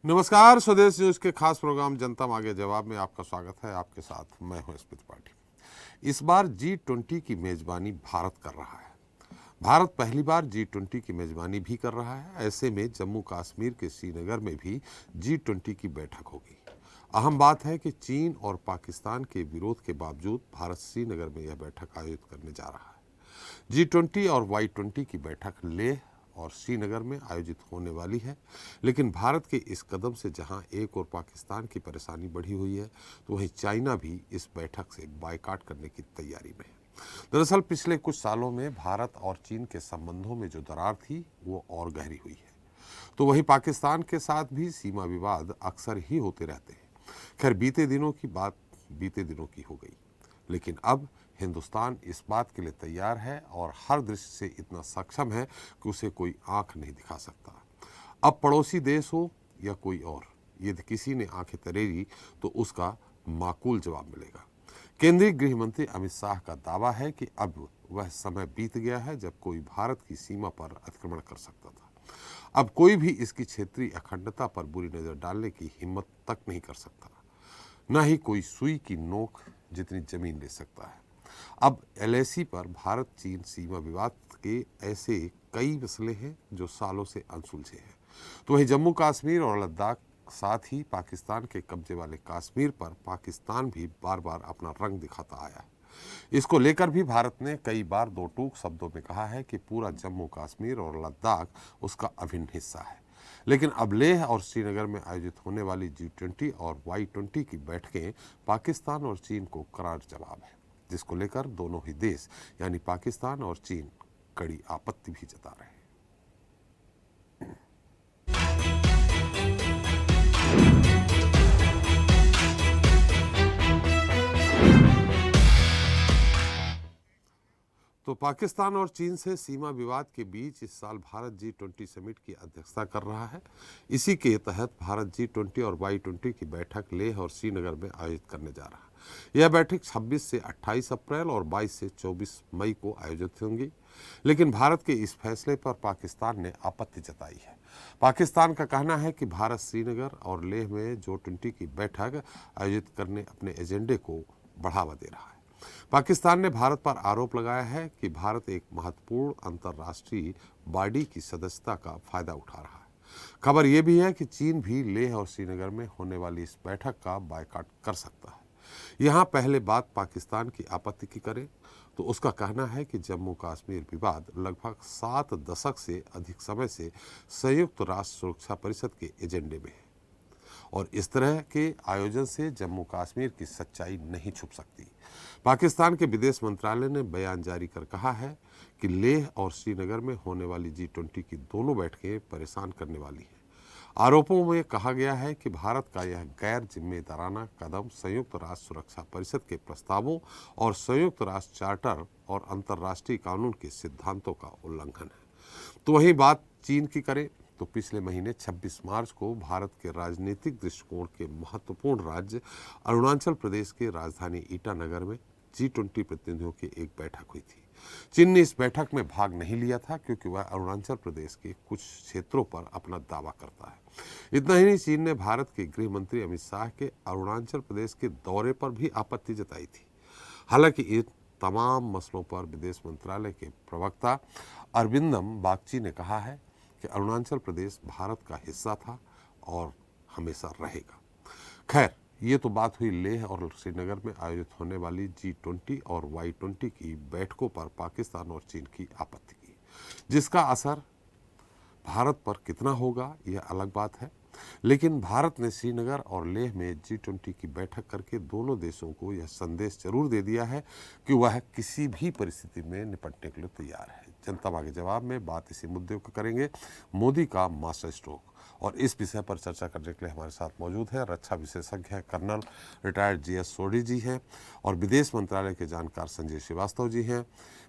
नमस्कार, स्वदेश न्यूज के खास प्रोग्राम जनता मांगे जवाब में आपका स्वागत है। आपके साथ मैं हूं स्मित पाठी। इस बार G20 की मेजबानी भारत कर रहा है। भारत पहली बार G20 की मेजबानी भी कर रहा है। ऐसे में जम्मू कश्मीर के श्रीनगर में भी G20 की बैठक होगी। अहम बात है कि चीन और पाकिस्तान के विरोध के बावजूद भारत श्रीनगर में यह बैठक आयोजित करने जा रहा है। G20 और Y20 की बैठक लेह और श्रीनगर में आयोजित होने वाली है। लेकिन भारत के इस कदम से जहां एक और पाकिस्तान की परेशानी बढ़ी हुई है, तो वहीं चाइना भी इस बैठक से बायकॉट करने की तैयारी में है। दरअसल पिछले कुछ सालों में भारत और चीन के संबंधों में जो दरार थी वो और गहरी हुई है। तो वहीं पाकिस्तान के साथ भी सीमा विवाद अक्सर ही होते रहते हैं। खैर, बीते दिनों की बात बीते दिनों की हो गई, लेकिन अब हिंदुस्तान इस बात के लिए तैयार है और हर दृष्टि से इतना सक्षम है कि उसे कोई आंख नहीं दिखा सकता। अब पड़ोसी देश हो या कोई और, यदि किसी ने आंखें तरेरी तो उसका माकूल जवाब मिलेगा। केंद्रीय गृह मंत्री अमित शाह का दावा है कि अब वह समय बीत गया है जब कोई भारत की सीमा पर अतिक्रमण कर सकता था। अब कोई भी इसकी क्षेत्रीय अखंडता पर बुरी नजर डालने की हिम्मत तक नहीं कर सकता। न ही कोई सुई की नोक जितनी जमीन ले सकता है। अब LAC पर भारत चीन सीमा विवाद के ऐसे कई मसले हैं जो सालों से अनसुलझे हैं। तो वही जम्मू कश्मीर और लद्दाख, साथ ही पाकिस्तान के कब्जे वाले कश्मीर पर पाकिस्तान भी बार बार अपना रंग दिखाता आया है। इसको लेकर भी भारत ने कई बार दो टूक शब्दों में कहा है कि पूरा जम्मू कश्मीर और लद्दाख उसका अभिन्न हिस्सा है। लेकिन अब लेह और श्रीनगर में आयोजित होने वाली G20 और Y20 की बैठकें पाकिस्तान और चीन को करार जवाब है, जिसको लेकर दोनों ही देश यानी पाकिस्तान और चीन कड़ी आपत्ति भी जता रहे हैं। तो पाकिस्तान और चीन से सीमा विवाद के बीच इस साल भारत G20 समिट की अध्यक्षता कर रहा है। इसी के तहत भारत G20 और Y20 की बैठक लेह और श्रीनगर में आयोजित करने जा रहा है। यह बैठक 26 से 28 अप्रैल और 22 से 24 मई को आयोजित होंगी। लेकिन भारत के इस फैसले पर पाकिस्तान ने आपत्ति जताई है। पाकिस्तान का कहना है कि भारत श्रीनगर और लेह में G20 की बैठक आयोजित करने अपने एजेंडे को बढ़ावा दे रहा है। पाकिस्तान ने भारत पर आरोप लगाया है कि भारत एक महत्वपूर्ण अंतर्राष्ट्रीय बॉडी की सदस्यता का फायदा उठा रहा है। खबर यह भी है कि चीन भी लेह और श्रीनगर में होने वाली इस बैठक का बायकॉट कर सकता है। यहाँ पहले बात पाकिस्तान की आपत्ति की करें तो उसका कहना है कि जम्मू कश्मीर विवाद लगभग 7 दशक से अधिक समय से संयुक्त राष्ट्र सुरक्षा परिषद के एजेंडे में है और इस तरह के आयोजन से जम्मू कश्मीर की सच्चाई नहीं छुप सकती। पाकिस्तान के विदेश मंत्रालय ने बयान जारी कर कहा है कि लेह और श्रीनगर में होने वाली G20 की दोनों बैठकें परेशान करने वाली हैं। आरोपों में कहा गया है कि भारत का यह गैर जिम्मेदाराना कदम संयुक्त राष्ट्र सुरक्षा परिषद के प्रस्तावों और संयुक्त राष्ट्र चार्टर और अंतर्राष्ट्रीय कानून के सिद्धांतों का उल्लंघन है। तो वही बात चीन की करें तो पिछले महीने 26 मार्च को भारत के राजनीतिक दृष्टिकोण के महत्वपूर्ण राज्य अरुणाचल प्रदेश के राजधानी ईटानगर में G20 प्रतिनिधियों की एक बैठक हुई थी। चीन ने इस बैठक में भाग नहीं लिया था क्योंकि वह अरुणाचल प्रदेश के कुछ क्षेत्रों पर अपना दावा करता है। इतना ही नहीं, चीन ने भारत के गृह मंत्री अमित शाह के अरुणाचल प्रदेश के दौरे पर भी आपत्ति जताई थी। हालांकि इन तमाम मसलों पर विदेश मंत्रालय के प्रवक्ता अरविंदम बागची ने कहा है कि अरुणाचल प्रदेश भारत का हिस्सा था और हमेशा रहेगा। खैर, ये तो बात हुई लेह और श्रीनगर में आयोजित होने वाली G20 और Y20 की बैठकों पर पाकिस्तान और चीन की आपत्ति की। जिसका असर भारत पर कितना होगा यह अलग बात है। लेकिन भारत ने श्रीनगर और लेह में G20 की बैठक करके दोनों देशों को यह संदेश जरूर दे दिया है कि वह किसी भी परिस्थिति में निपटने के लिए तैयार है। जनता मांगे जवाब में बात इसी मुद्दे को करेंगे, मोदी का मास्टर स्ट्रोक। और इस विषय पर चर्चा करने के लिए हमारे साथ मौजूद है रक्षा विशेषज्ञ हैं कर्नल रिटायर्ड GS सोढ़ी जी हैं और विदेश मंत्रालय के जानकार संजय श्रीवास्तव जी हैं,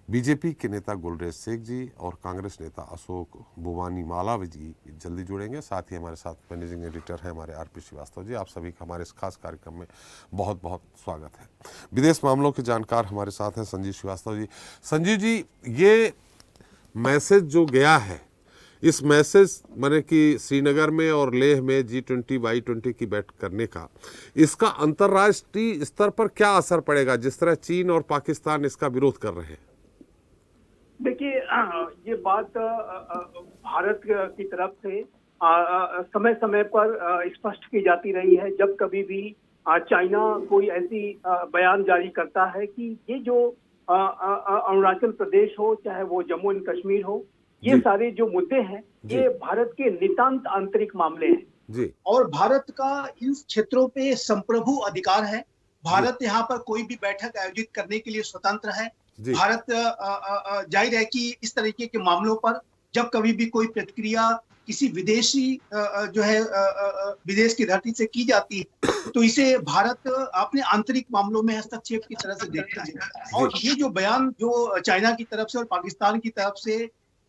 बीजेपी के नेता गुलरेज शेख जी और कांग्रेस नेता अशोक भुवानी माला जी जल्दी जुड़ेंगे। साथ ही हमारे साथ मैनेजिंग एडिटर हैं हमारे RP श्रीवास्तव जी। आप सभी का हमारे इस खास कार्यक्रम में बहुत बहुत स्वागत है। विदेश मामलों के जानकार हमारे साथ हैं संजीव श्रीवास्तव जी। संजीव जी, ये मैसेज जो गया है इस मैसेज माने कि श्रीनगर में और लेह में G20 की बैठक करने का, इसका अंतर्राष्ट्रीय स्तर पर क्या असर पड़ेगा जिस तरह चीन और पाकिस्तान इसका विरोध कर रहे हैं? देखिए, ये बात भारत की तरफ से समय समय पर स्पष्ट की जाती रही है। जब कभी भी चाइना कोई ऐसी बयान जारी करता है कि ये जो अरुणाचल प्रदेश हो, चाहे वो जम्मू एंड कश्मीर हो, ये सारे जो मुद्दे हैं ये भारत के नितांत आंतरिक मामले हैं जी। और भारत का इन क्षेत्रों पे संप्रभु अधिकार है। भारत यहाँ पर कोई भी बैठक आयोजित करने के लिए स्वतंत्र है। भारत जाहिर है कि इस तरीके के मामलों पर जब कभी भी कोई प्रतिक्रिया किसी विदेशी जो है विदेश की धरती से की जाती है तो इसे भारत अपने आंतरिक मामलों में हस्तक्षेप की तरह से देखता है। और ये जो बयान जो चाइना की तरफ से और पाकिस्तान की तरफ से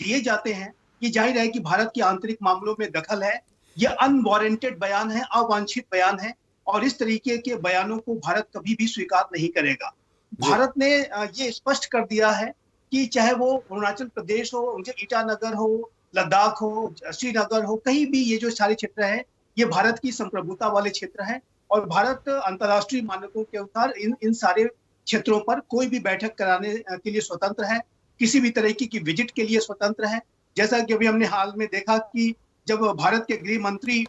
दिए जाते हैं, ये जाहिर है कि भारत के आंतरिक मामलों में दखल है। ये अनवारंटेड बयान है, अवांछित बयान है और इस तरीके के बयानों को भारत कभी भी स्वीकार नहीं करेगा। भारत ने ये स्पष्ट कर दिया है कि चाहे वो अरुणाचल प्रदेश हो, उनके ईटानगर हो, लद्दाख हो, श्रीनगर हो, कहीं भी ये जो सारे क्षेत्र हैं ये भारत की संप्रभुता वाले क्षेत्र हैं और भारत अंतर्राष्ट्रीय मानकों के अनुसार इन सारे क्षेत्रों पर कोई भी बैठक कराने के लिए स्वतंत्र है, किसी भी तरीके की विजिट के लिए स्वतंत्र है। जैसा कि अभी हमने हाल में देखा कि जब भारत के गृह मंत्री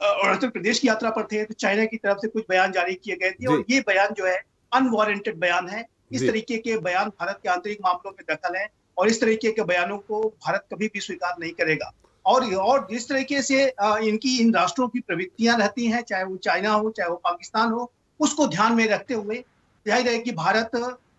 अरुणाचल प्रदेश की यात्रा पर थे तो चाइना की तरफ से कुछ बयान जारी किए गए थे और ये बयान जो है अनवारंटेड बयान है। इस तरीके के बयान भारत के आंतरिक मामलों में दखल है और इस तरीके के बयानों को भारत कभी भी स्वीकार नहीं करेगा। और जिस तरीके से इन राष्ट्रों की प्रवृत्तियां रहती हैं, चाहे वो चाइना हो चाहे वो पाकिस्तान हो, उसको ध्यान में रखते हुए जाहिर है कि भारत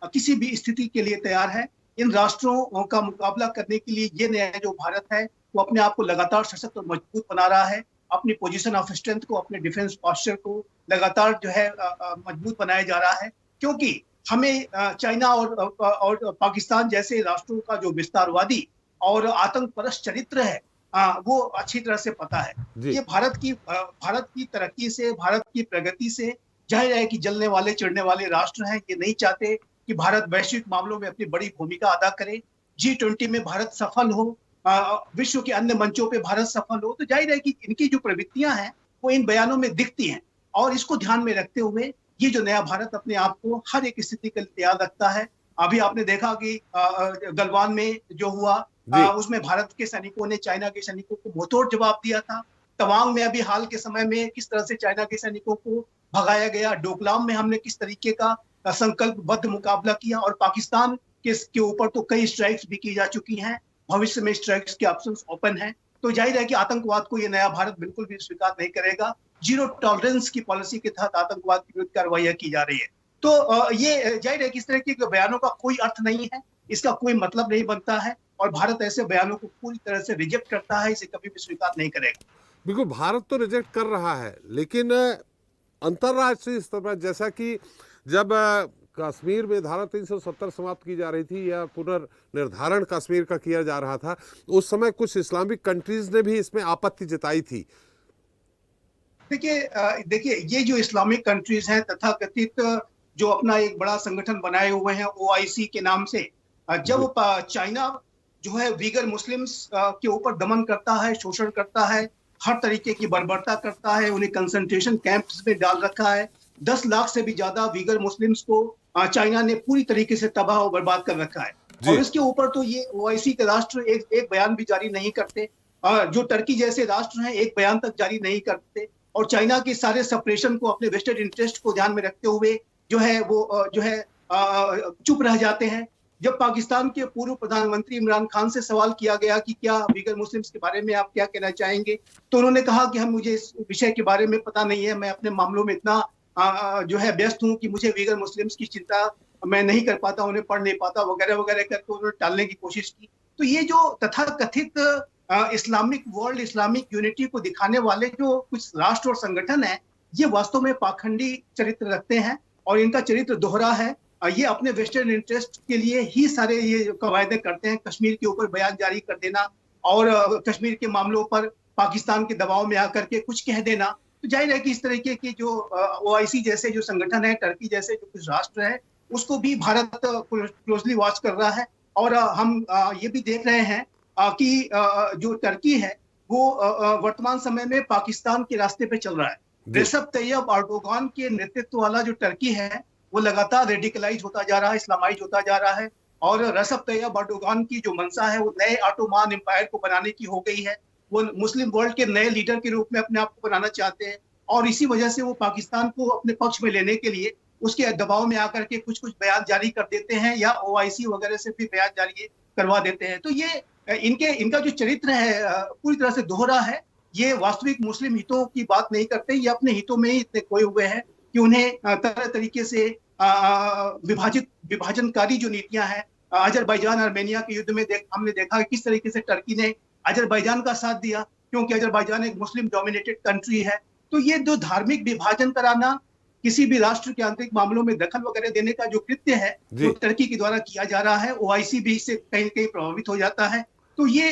किसी भी स्थिति के लिए तैयार है। इन राष्ट्रों का मुकाबला करने के लिए ये नया जो भारत है वो अपने आप को लगातार सशक्त और मजबूत बना रहा है। अपनी पोजीशन ऑफ स्ट्रेंथ को, अपने डिफेंस पॉस्चर को लगातार जो है मजबूत बनाया जा रहा है, क्योंकि हमें चाइना और पाकिस्तान जैसे राष्ट्रों का जो विस्तारवादी और आतंक परस्त चरित्र है वो अच्छी तरह से पता है। ये भारत की तरक्की से, भारत की प्रगति से जाहिर है कि जलने वाले चिढ़ने वाले राष्ट्र हैं। ये नहीं चाहते कि भारत वैश्विक मामलों में अपनी बड़ी भूमिका अदा करे, G20 में भारत सफल हो, विश्व के अन्य मंचों पे भारत सफल हो। तो जाहिर है कि इनकी जो प्रवृत्तियां हैं वो इन बयानों में दिखती हैं और इसको ध्यान में रखते हुए ये जो नया भारत अपने आप को हर एक स्थिति के लिए तैयार रखता है। अभी आपने देखा कि गलवान में जो हुआ उसमें भारत के सैनिकों ने चाइना के सैनिकों को मुंहतोड़ जवाब दिया था। तवांग में अभी हाल के समय में किस तरह से चाइना के सैनिकों को भगाया गया, डोकलाम में हमने किस तरीके का संकल्पबद्ध मुकाबला किया और पाकिस्तान के ऊपर तो कई स्ट्राइक्स भी की जा चुकी हैं। भविष्य में स्ट्राइक्स के ऑप्शंस ओपन हैं। तो जाहिर है कि आतंकवाद को ये नया भारत बिल्कुल भी स्वीकार नहीं करेगा। जीरो टॉलरेंस की पॉलिसी के तहत आतंकवाद की विरुद्ध कार्रवाई की जा रही है। तो ये जाहिर है कि इस तरह के बयानों का कोई अर्थ नहीं है, इसका कोई मतलब नहीं बनता है और भारत ऐसे बयानों को पूरी तरह से रिजेक्ट करता है, इसे कभी भी स्वीकार नहीं करेगा। बिल्कुल, भारत तो रिजेक्ट कर रहा है, लेकिन अंतर्राष्ट्रीय स्तर पर जैसा कि जब कश्मीर में धारा 370 समाप्त की जा रही थी या पुनर्निर्धारण कश्मीर का किया जा रहा था, उस समय कुछ इस्लामिक कंट्रीज ने भी इसमें आपत्ति जताई थी। देखिए ये जो इस्लामिक कंट्रीज हैं तथाकथित जो अपना एक बड़ा संगठन बनाए हुए हैं OIC के नाम से, जब चाइना जो है वीगर मुस्लिम्स के ऊपर दमन करता है, शोषण करता है, हर तरीके की बर्बरता करता है, उन्हें कंसंट्रेशन कैंप्स में डाल रखा है, 10 लाख से भी ज्यादा वीगर मुस्लिम्स को चाइना ने पूरी तरीके से तबाह और बर्बाद कर रखा है। और इसके ऊपर तो ये OIC के राष्ट्र एक बयान भी जारी नहीं करते, जो टर्की जैसे राष्ट्र हैं एक बयान तक जारी नहीं करते और चाइना के सारे सप्रेशन को, अपने वेस्टेड इंटरेस्ट को ध्यान में रखते हुए जो है वो जो है चुप रह जाते हैं। जब पाकिस्तान के पूर्व प्रधानमंत्री इमरान खान से सवाल किया गया कि क्या वीगर मुस्लिम्स के बारे में आप क्या कहना चाहेंगे, तो उन्होंने कहा कि मुझे इस विषय के बारे में पता नहीं है, मैं अपने मामलों में इतना जो है व्यस्त हूँ कि मुझे वीगर मुस्लिम्स की चिंता मैं नहीं कर पाता, उन्हें पढ़ नहीं पाता वगैरह वगैरह करके उन्होंने टालने की कोशिश की। तो ये जो तथाकथित इस्लामिक वर्ल्ड, इस्लामिक यूनिटी को दिखाने वाले जो कुछ राष्ट्र और संगठन है, ये वास्तव में पाखंडी चरित्र रखते हैं और इनका चरित्र दोहरा है। ये अपने वेस्टर्न इंटरेस्ट के लिए ही सारे ये कवायदे करते हैं, कश्मीर के ऊपर बयान जारी कर देना और कश्मीर के मामलों पर पाकिस्तान के दबाव में आकर के कुछ कह देना। तो जाहिर है कि इस तरीके के जो OIC जैसे जो संगठन है, टर्की जैसे जो कुछ राष्ट्र है, उसको भी भारत क्लोजली वॉच कर रहा है। और हम ये भी देख रहे हैं कि जो टर्की है वो वर्तमान समय में पाकिस्तान के रास्ते पे चल रहा है। रेसेप तैयब एर्दोगान के नेतृत्व वाला जो टर्की है वो लगातार रेडिकलाइज होता जा रहा है, इस्लामाइज होता जा रहा है। और रेसेप तैयब एर्दोगान की जो मंशा है वो नए ऑटोमान एम्पायर को बनाने की हो गई है। वो मुस्लिम वर्ल्ड के नए लीडर के रूप में अपने आप को बनाना चाहते हैं और इसी वजह से वो पाकिस्तान को अपने पक्ष में लेने के लिए उसके दबाव में आकर के कुछ कुछ बयान जारी कर देते हैं या OIC वगैरह से भी बयान जारी करवा देते हैं। तो ये इनका जो चरित्र है पूरी तरह से दोहरा है। ये वास्तविक मुस्लिम हितों की बात नहीं करते, ये अपने हितों में ही इतने खोए हुए हैं कि उन्हें तरह तरीके से विभाजनकारी जो नीतियां हैं, अजरबैजान आर्मेनिया के युद्ध में हमने देखा किस तरीके से टर्की ने अजरबैजान का साथ दिया, क्योंकि अजरबैजान एक मुस्लिम डोमिनेटेड कंट्री है। तो ये जो धार्मिक विभाजन कराना, किसी भी राष्ट्र के आंतरिक मामलों में दखल वगैरह देने का जो कृत्य है जो टर्की के द्वारा किया जा रहा है, OIC भी इससे कहीं न कहीं प्रभावित हो जाता है। तो ये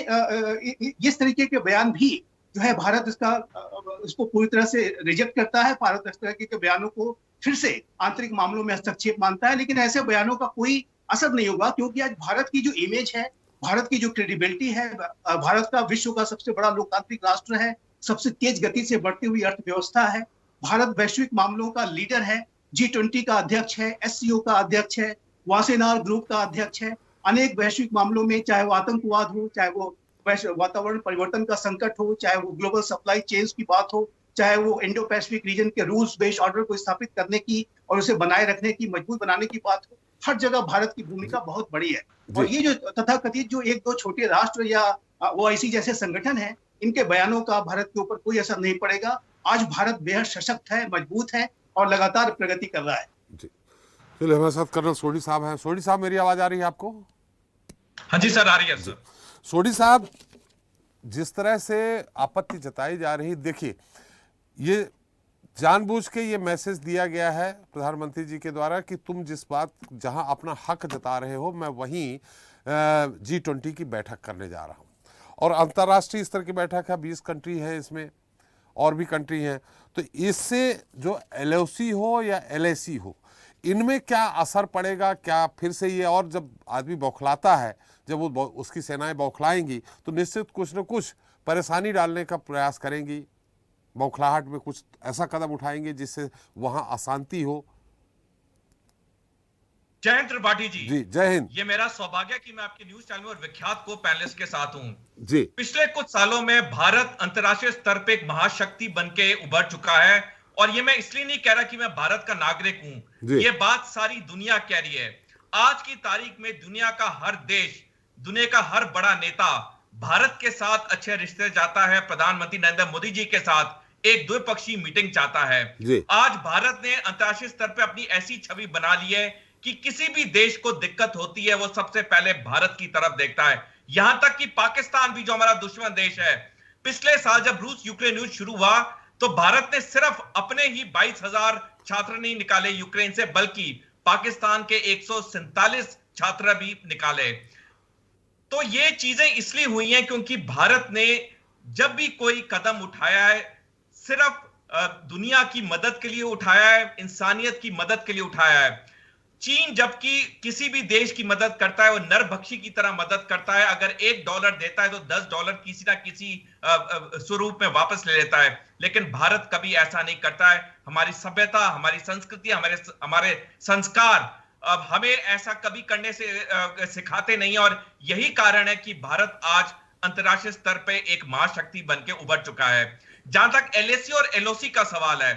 इस तरीके के बयान भी जो है भारत इसको पूरी तरह से रिजेक्ट करता है। भारत इस तरह के बयानों को फिर से आंतरिक मामलों में हस्तक्षेप मानता है, लेकिन ऐसे बयानों का कोई असर नहीं होगा, क्योंकि आज भारत की जो इमेज है, भारत की जो क्रेडिबिलिटी है, भारत का विश्व का सबसे बड़ा लोकतांत्रिक राष्ट्र है, सबसे तेज गति से बढ़ती हुई अर्थव्यवस्था है, भारत वैश्विक मामलों का लीडर है, G20 का अध्यक्ष है, SCO का अध्यक्ष है, वासेनार ग्रुप का अध्यक्ष है। अनेक वैश्विक मामलों में, चाहे वो आतंकवाद हो, चाहे वो वातावरण परिवर्तन का संकट हो, चाहे वो ग्लोबल सप्लाई चेन्स की बात हो, चाहे वो इंडो पैसिफिक रीजन के रूल्स बेस्ड ऑर्डर को स्थापित करने की और उसे बनाए रखने की, मजबूत बनाने की बात हो, हर जगह भारत की भूमिका बहुत बड़ी है। और ये जो तथाकथित जो एक दो छोटे राष्ट्र या OIC जैसे संगठन है, इनके बयानों का भारत के ऊपर कोई असर नहीं पड़ेगा। आज भारत बेहद सशक्त है, मजबूत है और लगातार प्रगति कर रहा है। जी, चलिए हमारे साथ कर्नल सोढी साहब हैं। सोढी साहब, मेरी आवाज आ रही है आपको? हाँ जी सर, आ रही है सर। सोढी साहब, जिस तरह से आपत्ति जताई जा रही, देखिए ये जानबूझ के ये मैसेज दिया गया है प्रधानमंत्री जी के द्वारा कि तुम जिस बात जहां अपना हक जता रहे हो, मैं वहीं G20 की बैठक करने जा रहा हूं। और अंतर्राष्ट्रीय स्तर की बैठक है, 20 कंट्री है, इसमें और भी कंट्री हैं। तो इससे जो LOC हो या LAC हो, इनमें क्या असर पड़ेगा? क्या फिर से ये, और जब आदमी बौखलाता है, जब वो उसकी सेनाएं बौखलाएंगी तो निश्चित कुछ न कुछ परेशानी डालने का प्रयास करेंगी, बौखलाहट में कुछ ऐसा कदम उठाएंगे जिससे वहां अशांति हो। जय हिंद त्रिपाठी जी। जी, जय हिंद। ये मेरा सौभाग्य है कि मैं आपके न्यूज चैनल और विख्यात को पैनलिस्ट के साथ हूं। जी, पिछले कुछ सालों में भारत अंतर्राष्ट्रीय स्तर पे एक महाशक्ति बनके उभर चुका है, और ये मैं इसलिए नहीं कह रहा कि मैं भारत का नागरिक हूं, ये बात सारी दुनिया कह रही है। आज की तारीख में दुनिया का हर देश, दुनिया का हर बड़ा नेता भारत के साथ अच्छे रिश्ते चाहता है, प्रधानमंत्री नरेंद्र मोदी जी के साथ एक द्विपक्षीय मीटिंग चाहता है। आज भारत ने अंतर्राष्ट्रीय स्तर पे अपनी ऐसी छवि बना ली है कि किसी भी देश को दिक्कत होती है वो सबसे पहले भारत की तरफ देखता है। यहां तक कि पाकिस्तान भी, जो हमारा दुश्मन देश है, पिछले साल जब रूस यूक्रेन युद्ध शुरू हुआ तो भारत ने सिर्फ अपने ही 22,000 छात्र नहीं निकाले यूक्रेन से, बल्कि पाकिस्तान के 147 छात्र भी निकाले। तो ये चीजें इसलिए हुई हैं क्योंकि भारत ने जब भी कोई कदम उठाया है, सिर्फ दुनिया की मदद के लिए उठाया है, इंसानियत की मदद के लिए उठाया है। चीन जबकि किसी भी देश की मदद करता है, वो नरभक्षी की तरह मदद करता है। अगर $1 देता है तो $10 किसी ना किसी स्वरूप में वापस ले लेता है, लेकिन भारत कभी ऐसा नहीं करता है। हमारी सभ्यता, हमारी संस्कृति, हमारे संस्कार अब हमें ऐसा कभी करने से सिखाते नहीं, और यही कारण है कि भारत आज अंतर्राष्ट्रीय स्तर पे एक महाशक्ति बनके उभर चुका है। जहां तक LAC और LOC का सवाल है,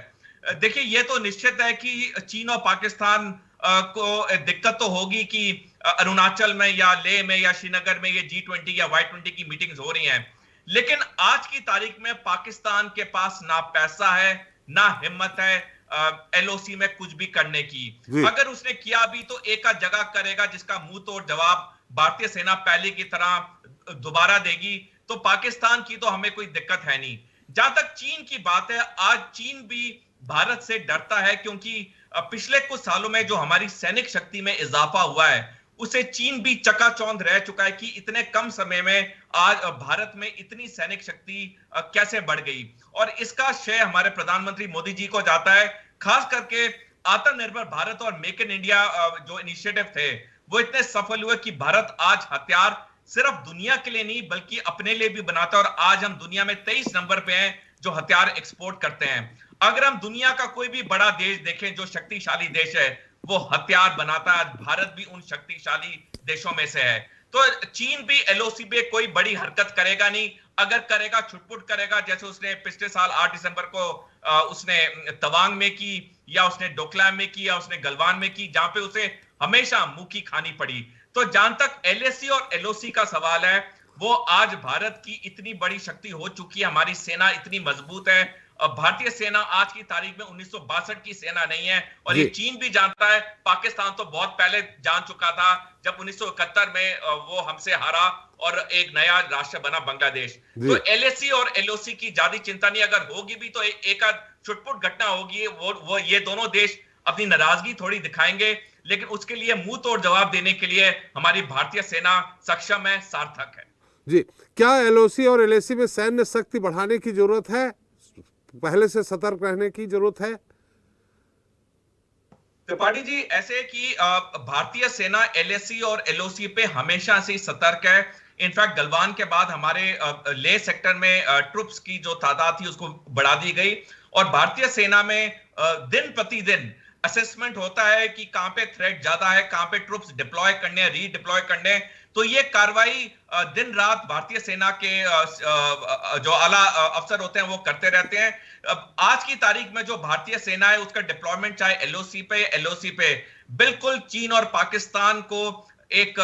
देखिए ये तो निश्चित है कि चीन और पाकिस्तान को दिक्कत तो होगी कि अरुणाचल में या लेह में या श्रीनगर में ये G20 या Y20 की मीटिंग्स हो रही हैं, लेकिन आज की तारीख में पाकिस्तान के पास ना पैसा है ना हिम्मत है LOC में कुछ भी करने की। अगर उसने किया भी तो एक जगह करेगा जिसका मुंह तोड़ जवाब भारतीय सेना पहले की तरह दोबारा देगी। तो पाकिस्तान की तो हमें कोई दिक्कत है नहीं। जहां तक चीन की बात है, आज चीन भी भारत से डरता है, क्योंकि पिछले कुछ सालों में जो हमारी सैनिक शक्ति में इजाफा हुआ है उसे चीन भी चकाचौंध रह चुका है कि इतने कम समय में आज भारत में इतनी सैनिक शक्ति कैसे बढ़ गई। और इसका श्रेय हमारे प्रधानमंत्री मोदी जी को जाता है। खास करके आत्मनिर्भर भारत और मेक इन इंडिया जो इनिशिएटिव थे वो इतने सफल हुए कि भारत आज हथियार सिर्फ दुनिया के लिए नहीं बल्कि अपने लिए भी बनाता है। और आज हम दुनिया में 23 नंबर पे हैं जो हथियार एक्सपोर्ट करते हैं। अगर हम दुनिया का कोई भी बड़ा देश देखें जो शक्तिशाली देश है, वो हथियार बनाता है। भारत भी उन शक्तिशाली देशों में से है। तो चीन भी एलओसी पे कोई बड़ी हरकत करेगा नहीं। अगर करेगा छुटपुट करेगा, जैसे उसने पिछले साल 8 दिसंबर को उसने तवांग में की, या उसने डोकलाम में की, या उसने गलवान में की, जहां पे उसे हमेशा मुंह की खानी पड़ी। तो जहां तक एलएसी और एलओसी का सवाल है, वो आज भारत की इतनी बड़ी शक्ति हो चुकी है, हमारी सेना इतनी मजबूत है। भारतीय सेना आज की तारीख में 1962 की सेना नहीं है। और ये चीन भी जानता है। पाकिस्तान तो बहुत पहले जान चुका था, जब 1971 में वो हमसे हारा और एक नया राष्ट्र बना बांग्लादेश। तो एलएसी और एलओसी की ज्यादा चिंता नहीं। अगर होगी भी तो एक आध छुटपुट घटना होगी। वो ये दोनों देश अपनी नाराजगी थोड़ी दिखाएंगे, लेकिन उसके लिए मुंह तोड़ जवाब देने के लिए हमारी भारतीय सेना सक्षम है, सार्थक है। जी, क्या एलओसी और एलएसी में सैन्य शक्ति बढ़ाने की जरूरत है? पहले से सतर्क रहने की जरूरत है? त्रिपाठी जी, ऐसे कि भारतीय सेना एलएसी और एलओसी पे हमेशा से सतर्क है। इनफैक्ट गलवान के बाद हमारे लेह सेक्टर में ट्रुप्स की जो तादाद थी उसको बढ़ा दी गई। और भारतीय सेना में दिन प्रतिदिन असेसमेंट होता है कि कहां पे थ्रेट ज्यादा है, कहां पे ट्रुप्स डिप्लॉय करने, रीडिप्लॉय करने। तो ये कार्रवाई दिन रात भारतीय सेना के जो आला अफसर होते हैं वो करते रहते हैं। आज की तारीख में जो भारतीय सेना है उसका डिप्लॉयमेंट चाहे एलओसी पे एलओसी पे बिल्कुल चीन और पाकिस्तान को एक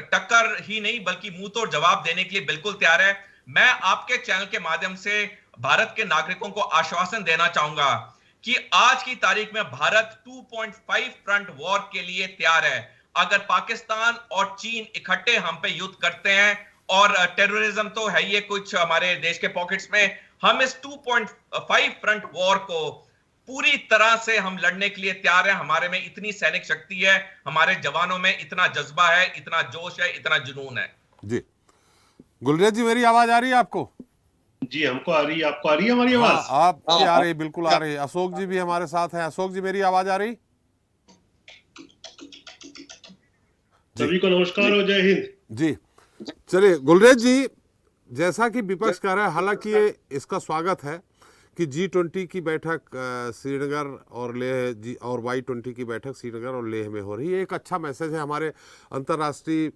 टक्कर ही नहीं बल्कि मुंह तोड़ जवाब देने के लिए बिल्कुल तैयार है। मैं आपके चैनल के माध्यम से भारत के नागरिकों को आश्वासन देना चाहूंगा कि आज की तारीख में भारत 2.5 फ्रंट वॉर के लिए तैयार है। अगर पाकिस्तान और चीन इकट्ठे हम पे युद्ध करते हैं, और टेररिज्म तो है ये कुछ हमारे देश के पॉकेट्स में, हम इस 2.5 फ्रंट वॉर को पूरी तरह से हम लड़ने के लिए तैयार है। हमारे में इतनी सैनिक शक्ति है, हमारे जवानों में इतना जज्बा है, इतना जोश है, इतना जुनून है। जी, गुलरेज जी, मेरी आवाज आ रही है आपको? जी, हमको आ रही है। आपको आ रही है हमारी आवाज? आपकी आ रही है, बिल्कुल आ रही है। अशोक जी भी हमारे साथ हैं। अशोक जी, मेरी आवाज आ रही? सभी को नमस्कार और जय हिंद। जी, चलिए गुलरेज जी, जैसा कि विपक्ष कह रहा है, हालांकि ये इसका स्वागत है कि G20 की बैठक श्रीनगर और लेह और Y20 की बैठक श्रीनगर और लेह में हो रही है। एक अच्छा मैसेज है। हमारे अंतर्राष्ट्रीय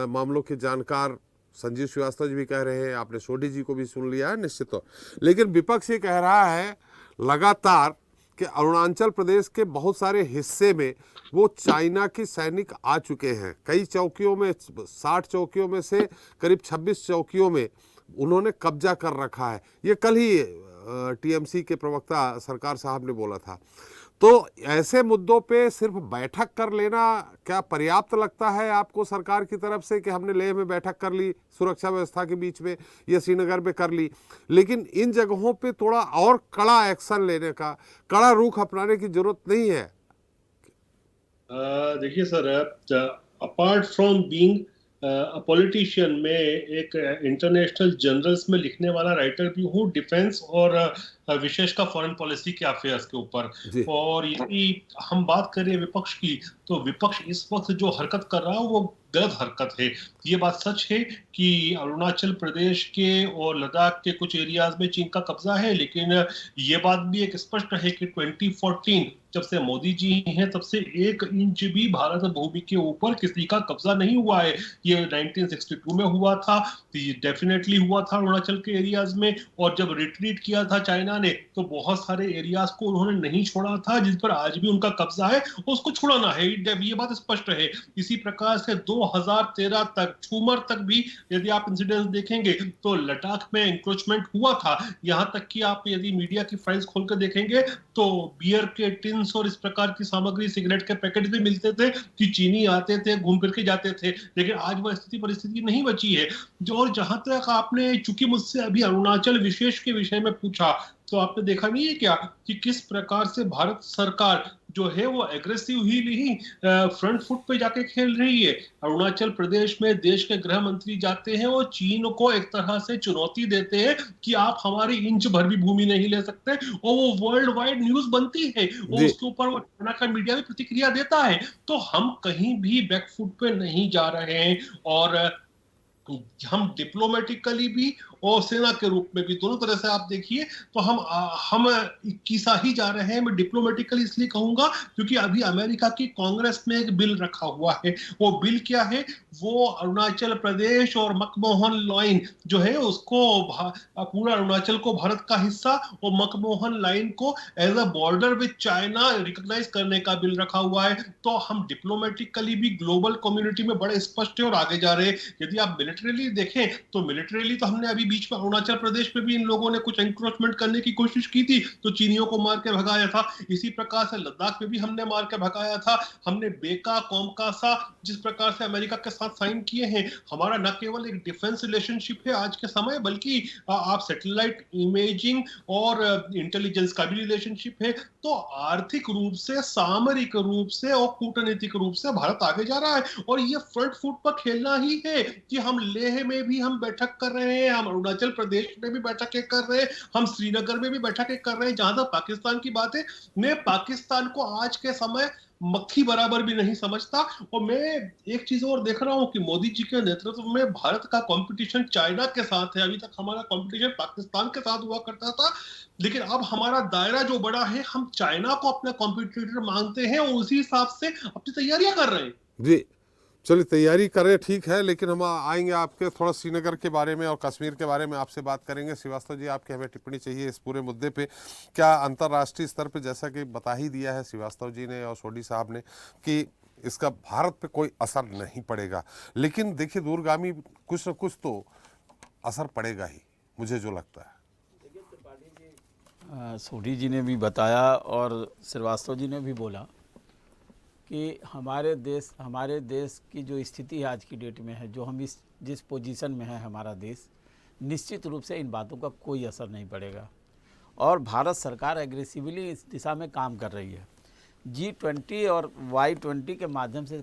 मामलों के जानकार संजीव श्रीवास्तव जी भी कह रहे हैं, आपने सोढी जी को भी सुन लिया है निश्चित तौर। लेकिन विपक्ष ये कह रहा है लगातार कि अरुणाचल प्रदेश के बहुत सारे हिस्से में वो चाइना के सैनिक आ चुके हैं। कई चौकियों में, 60 चौकियों में से करीब 26 चौकियों में उन्होंने कब्जा कर रखा है। ये कल ही टीएमसी के प्रवक्ता सरकार साहब ने बोला था। तो ऐसे मुद्दों पे सिर्फ बैठक कर लेना क्या पर्याप्त लगता है आपको सरकार की तरफ से, कि हमने लेह में बैठक कर ली सुरक्षा व्यवस्था के बीच में, या श्रीनगर में कर ली, लेकिन इन जगहों पे थोड़ा और कड़ा एक्शन लेने का, कड़ा रुख अपनाने की जरूरत नहीं है? देखिए sir, apart from being a politician, में एक इंटरनेशनल जर्नल्स में लिखने वाला राइटर भी हूँ, डिफेंस और विशेष का फॉरेन पॉलिसी के अफेयर्स के ऊपर। और यदि हम बात करें विपक्ष की, तो विपक्ष इस वक्त जो हरकत कर रहा है वो गलत हरकत है। ये बात सच है कि अरुणाचल प्रदेश के और लद्दाख के कुछ एरियाज में चीन का कब्जा है, लेकिन ये बात भी एक स्पष्ट है कि 2014 जब से मोदी जी हैं तब से 1 इंच भी भारत भूमि के ऊपर किसी का कब्जा नहीं हुआ है। ये 1962 में हुआ था, डेफिनेटली हुआ था अरुणाचल के एरियाज में। और जब रिट्रीट किया था चाइना ने, तो बहुत सारे एरियाज को उन्होंने नहीं छोड़ा था जिस पर आज भी उनका कब्जा है, उसको छुड़ाना है। ये बात स्पष्ट है। इसी प्रकार से 2013 तक, छूमर तक भी यदि आप इंसिडेंट्स देखेंगे तो लद्दाख में एंक्रोचमेंट हुआ था। यहाँ तक कि आप यदि मीडिया की फाइल्स खोल कर देखेंगे तो बियर के टिन्स और इस प्रकार की सामग्री, सिगरेट के पैकेट भी मिलते थे कि चीनी आते थे, घूम करके जाते थे। लेकिन आज वह स्थिति परिस्थिति नहीं बची है। और जहां तक आपने चूंकि मुझसे अभी अरुणाचल विशेष के विषय में पूछा, तो आपने देखा नहीं है क्या कि किस प्रकार से भारत सरकार जो है वो एग्रेसिव ही नहीं, फ्रंट फुट पे जाके खेल रही है। अरुणाचल प्रदेश में देश के गृह मंत्री जाते हैं और चीन को एक तरह से चुनौती देते हैं कि आप हमारी इंच भर भी भूमि नहीं ले सकते, और वो वर्ल्ड वाइड न्यूज बनती है और उसके ऊपर वो चाइना का मीडिया भी प्रतिक्रिया देता है। तो हम कहीं भी बैकफुट पे नहीं जा रहे हैं। और हम डिप्लोमेटिकली भी और सेना के रूप में भी, दोनों तरह से आप देखिए तो हम 21 ही जा रहे हैं। मैं डिप्लोमेटिकली इसलिए कहूंगा क्योंकि अभी अमेरिका की कांग्रेस में एक बिल रखा हुआ है। वो बिल क्या है? वो अरुणाचल प्रदेश और मकमोहन लाइन जो है उसको, पूरा अरुणाचल को भारत का हिस्सा और मकमोहन लाइन को as a border with China recognize करने का बिल रखा हुआ है। तो हम डिप्लोमेटिकली भी ग्लोबल कम्युनिटी में बड़े स्पष्ट है और आगे जा रहे हैं। यदि आप मिलिट्रीली देखें तो मिलिट्रीली तो हमने अभी बीच में अरुणाचल प्रदेश में भी इन लोगों ने कुछ एंक्रोचमेंट करने की कोशिश की थी तो चीनियों को मार के भगाया था। इसी प्रकार से लद्दाख में भी हमने मार के भगाया था। हमने बेका कोमकासा जिस प्रकार से अमेरिका के साथ साइन किए हैं, हमारा न केवल एक डिफेंस रिलेशनशिप है आज के समय, बल्कि आप सैटेलाइट इमेजिंग और इंटेलिजेंस का भी रिलेशनशिप है। तो आर्थिक रूप से, सामरिक रूप से और कूटनीतिक रूप से भारत आगे जा रहा है। और ये फ्रंट फुट पर खेलना ही है कि हम लेह में भी हम बैठक कर रहे हैं, हम अरुणाचल प्रदेश में भी बैठकें कर रहे हैं, हम श्रीनगर में भी बैठकें कर रहे हैं। जहां तक पाकिस्तान की बात है, मैं पाकिस्तान को आज के समय मक्खी बराबर भी नहीं समझता। और मैं एक चीज और देख रहा हूं कि मोदी जी के नेतृत्व में भारत का कंपटीशन चाइना के साथ है। अभी तक हमारा कंपटीशन पाकिस्तान के साथ हुआ करता था, लेकिन अब हमारा दायरा जो बड़ा है, हम चाइना को अपना कॉम्पिटिटर मानते हैं और उसी हिसाब से अपनी तैयारियां कर रहे हैं। जी चलिए, तैयारी करें, ठीक है, लेकिन हम आएंगे आपके थोड़ा श्रीनगर के बारे में और कश्मीर के बारे में आपसे बात करेंगे। श्रीवास्तव जी, आपकी हमें टिप्पणी चाहिए इस पूरे मुद्दे पे। क्या अंतर्राष्ट्रीय स्तर पे, जैसा कि बता ही दिया है श्रीवास्तव जी ने और सोडी साहब ने, कि इसका भारत पे कोई असर नहीं पड़ेगा, लेकिन देखिए दूरगामी कुछ न कुछ तो असर पड़ेगा ही, मुझे जो लगता है। सोडी जी ने भी बताया और श्रीवास्तव जी ने भी बोला कि हमारे देश की जो स्थिति है आज की डेट में है, जो हम जिस पोजीशन में है हमारा देश, निश्चित रूप से इन बातों का कोई असर नहीं पड़ेगा। और भारत सरकार एग्रेसिवली इस दिशा में काम कर रही है। G20 और Y20 के माध्यम से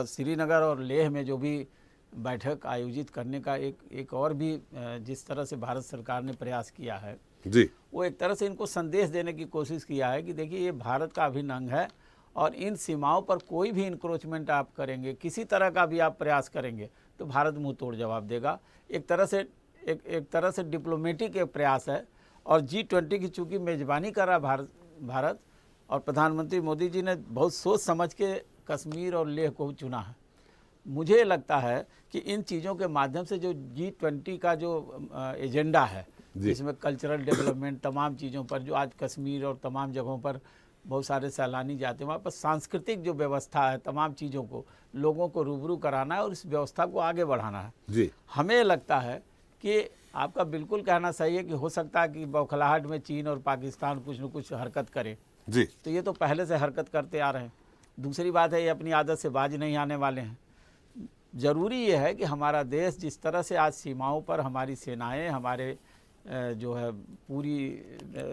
श्रीनगर और लेह में जो भी बैठक आयोजित करने का एक और भी जिस तरह से भारत सरकार ने प्रयास किया है जी, वो एक तरह से इनको संदेश देने की कोशिश किया है कि देखिए ये भारत का अभिन्न अंग है और इन सीमाओं पर कोई भी इंक्रोचमेंट आप करेंगे, किसी तरह का भी आप प्रयास करेंगे तो भारत मुंह तोड़ जवाब देगा। एक तरह से डिप्लोमेटिक एक प्रयास है। और G20 की चूँकि मेज़बानी कर रहा भारत और प्रधानमंत्री मोदी जी ने बहुत सोच समझ के कश्मीर और लेह को चुना है। मुझे लगता है कि इन चीज़ों के माध्यम से जो G20 का जो एजेंडा है, जिसमें कल्चरल डेवलपमेंट, तमाम चीज़ों पर, जो आज कश्मीर और तमाम जगहों पर बहुत सारे सैलानी जाते हैं, वहाँ पर सांस्कृतिक जो व्यवस्था है, तमाम चीज़ों को लोगों को रूबरू कराना है और इस व्यवस्था को आगे बढ़ाना है। जी, हमें लगता है कि आपका बिल्कुल कहना सही है कि हो सकता है कि बौखलाहट में चीन और पाकिस्तान कुछ न कुछ हरकत करे। जी, तो ये तो पहले से हरकत करते आ रहे हैं। दूसरी बात है, ये अपनी आदत से बाज नहीं आने वाले हैं। ज़रूरी ये है कि हमारा देश जिस तरह से आज सीमाओं पर हमारी सेनाएं, हमारे जो है पूरी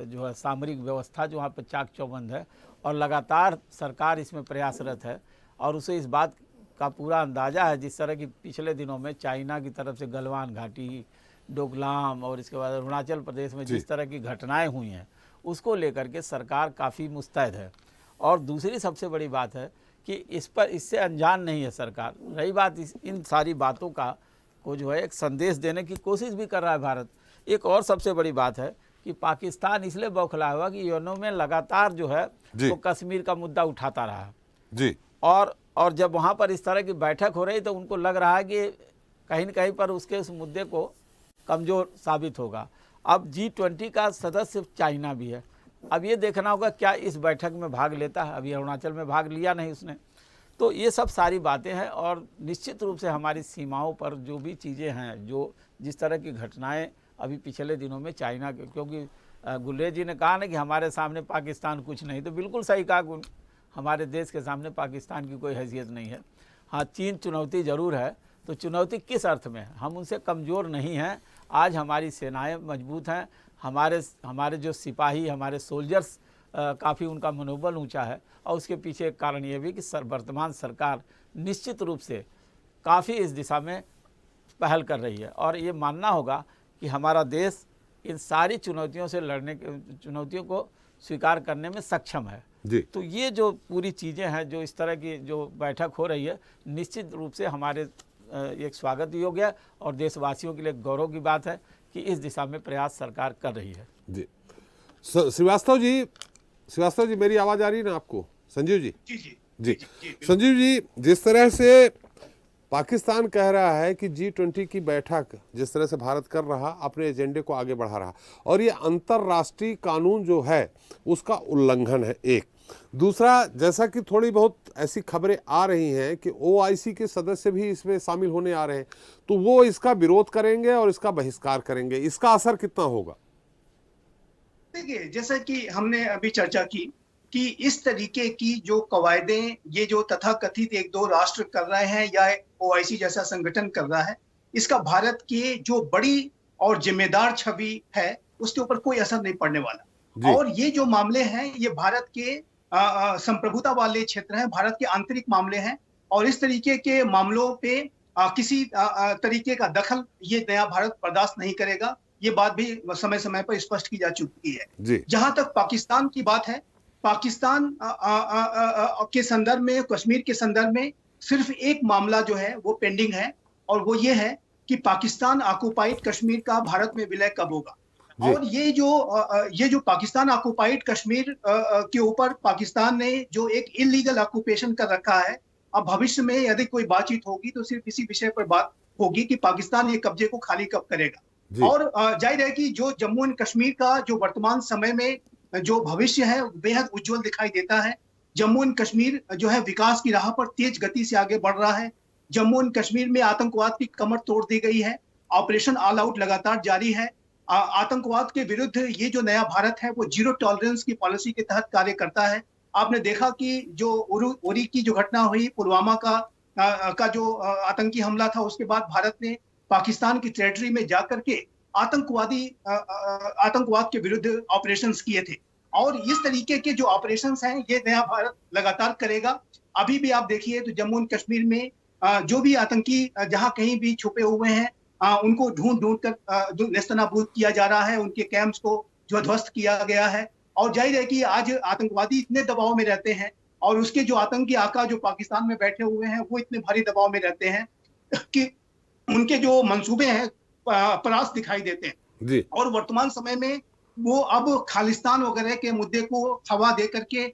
जो है सामरिक व्यवस्था जो वहाँ पर चाक चौबंद है और लगातार सरकार इसमें प्रयासरत है, और उसे इस बात का पूरा अंदाज़ा है जिस तरह की पिछले दिनों में चाइना की तरफ से गलवान घाटी, डोकलाम और इसके बाद अरुणाचल प्रदेश में जिस तरह की घटनाएं हुई हैं, उसको लेकर के सरकार काफ़ी मुस्तैद है। और दूसरी सबसे बड़ी बात है कि इससे अनजान नहीं है सरकार। रही बात इन सारी बातों को जो है एक संदेश देने की कोशिश भी कर रहा है भारत। एक और सबसे बड़ी बात है कि पाकिस्तान इसलिए बौखलाया हुआ कि यूएनओ में लगातार जो है वो कश्मीर का मुद्दा उठाता रहा जी, और जब वहाँ पर इस तरह की बैठक हो रही तो उनको लग रहा है कि कहीं न कहीं पर उसके उस मुद्दे को कमज़ोर साबित होगा। अब G20 का सदस्य चाइना भी है। अब ये देखना होगा क्या इस बैठक में भाग लेता है। अभी अरुणाचल में भाग लिया नहीं उसने। तो ये सब सारी बातें हैं और निश्चित रूप से हमारी सीमाओं पर जो भी चीज़ें हैं, जो जिस तरह की घटनाएं अभी पिछले दिनों में चाइना के, क्योंकि गुलेरी जी ने कहा ना कि हमारे सामने पाकिस्तान कुछ नहीं, तो बिल्कुल सही कहा, हमारे देश के सामने पाकिस्तान की कोई हैसियत नहीं है। हाँ, चीन चुनौती ज़रूर है। तो चुनौती किस अर्थ में? हम उनसे कमज़ोर नहीं हैं। आज हमारी सेनाएं मजबूत हैं, हमारे जो सिपाही, हमारे सोल्जर्स, काफ़ी उनका मनोबल ऊंचा है। और उसके पीछे एक कारण ये भी कि वर्तमान सरकार निश्चित रूप से काफ़ी इस दिशा में पहल कर रही है। और ये मानना होगा कि हमारा देश इन सारी चुनौतियों को स्वीकार करने में सक्षम है जी। तो ये जो पूरी चीज़ें हैं, जो इस तरह की जो बैठक हो रही है, निश्चित रूप से हमारे एक स्वागत योग्य है और देशवासियों के लिए गौरव की बात है कि इस दिशा में प्रयास सरकार कर रही है। जी श्रीवास्तव जी मेरी आवाज आ रही है ना आपको? संजीव जी जी संजीव जी, जिस तरह से पाकिस्तान कह रहा है कि G20 की बैठक जिस तरह से भारत कर रहा, अपने एजेंडे को आगे बढ़ा रहा, और ये अंतर्राष्ट्रीय कानून जो है उसका उल्लंघन है एक। दूसरा, जैसा कि थोड़ी बहुत ऐसी खबरें आ रही हैं कि OIC के सदस्य भी इसमें शामिल होने आ रहे हैं, तो वो इसका विरोध करेंगे और इसका बहिष्कार करेंगे। इसका असर कितना होगा? देखिए, जैसा कि हमने अभी चर्चा की कि इस तरीके की जो कवायदें ये जो तथाकथित एक दो राष्ट्र कर रहे हैं या OIC जैसा संगठन कर रहा है, इसका भारत की जो बड़ी और जिम्मेदार छवि है उसके ऊपर कोई असर नहीं पड़ने वाला। और ये जो मामले हैं ये भारत के संप्रभुता वाले क्षेत्र हैं, भारत के आंतरिक मामले हैं, और इस तरीके के मामलों पे किसी तरीके का दखल ये नया भारत बर्दाश्त नहीं करेगा। ये बात भी समय समय पर स्पष्ट की जा चुकी है। जहां तक पाकिस्तान की बात है, पाकिस्तान के संदर्भ में, कश्मीर के संदर्भ में सिर्फ एक मामला जो है वो पेंडिंग है, और वो ये है कि पाकिस्तान ऑक्युपाइड कश्मीर का भारत में विलय कब होगा। और ये जो पाकिस्तान ऑक्युपाइड कश्मीर के ऊपर पाकिस्तान ने जो एक इलीगल ऑक्युपेशन कर रखा है, अब भविष्य में यदि कोई बातचीत होगी तो सिर्फ इसी विषय पर बात होगी कि पाकिस्तान ये कब्जे को खाली कब करेगा। और जाहिर है कि जो जम्मू एंड कश्मीर का जो वर्तमान समय में जो भविष्य है बेहद उज्जवल दिखाई देता है। जम्मू एंड कश्मीर जो है विकास की राह पर तेज गति से आगे बढ़ रहा है। जम्मू एंड कश्मीर में आतंकवाद की कमर तोड़ दी गई है। ऑपरेशन ऑल आउट लगातार जारी है। आतंकवाद के विरुद्ध ये जो नया भारत है वो जीरो टॉलरेंस की पॉलिसी के तहत कार्य करता है। आपने देखा कि जो उरी की जो घटना हुई, पुलवामा का जो आतंकी हमला था, उसके बाद भारत ने पाकिस्तान की टेरिटरी में जाकर के आतंकवाद के विरुद्ध ऑपरेशंस किए थे। और इस तरीके के जो ऑपरेशंस हैं ये नया भारत लगातार करेगा। अभी भी आप देखिए तो जम्मू एंड कश्मीर में जो भी आतंकी जहां कहीं भी छुपे हुए हैं उनको ढूंढ कर नेस्तनाबूद किया जा रहा है, उनके कैंप्स को जो ध्वस्त किया गया है। और जाहिर है कि आज आतंकवादी इतने दबाव में रहते हैं और उसके जो आतंकी आका जो पाकिस्तान में बैठे हुए हैं वो इतने भारी दबाव में रहते हैं कि उनके जो मंसूबे हैं परास्त दिखाई देते हैं। और वर्तमान समय में वो अब खालिस्तान वगैरह के मुद्दे को हवा दे करके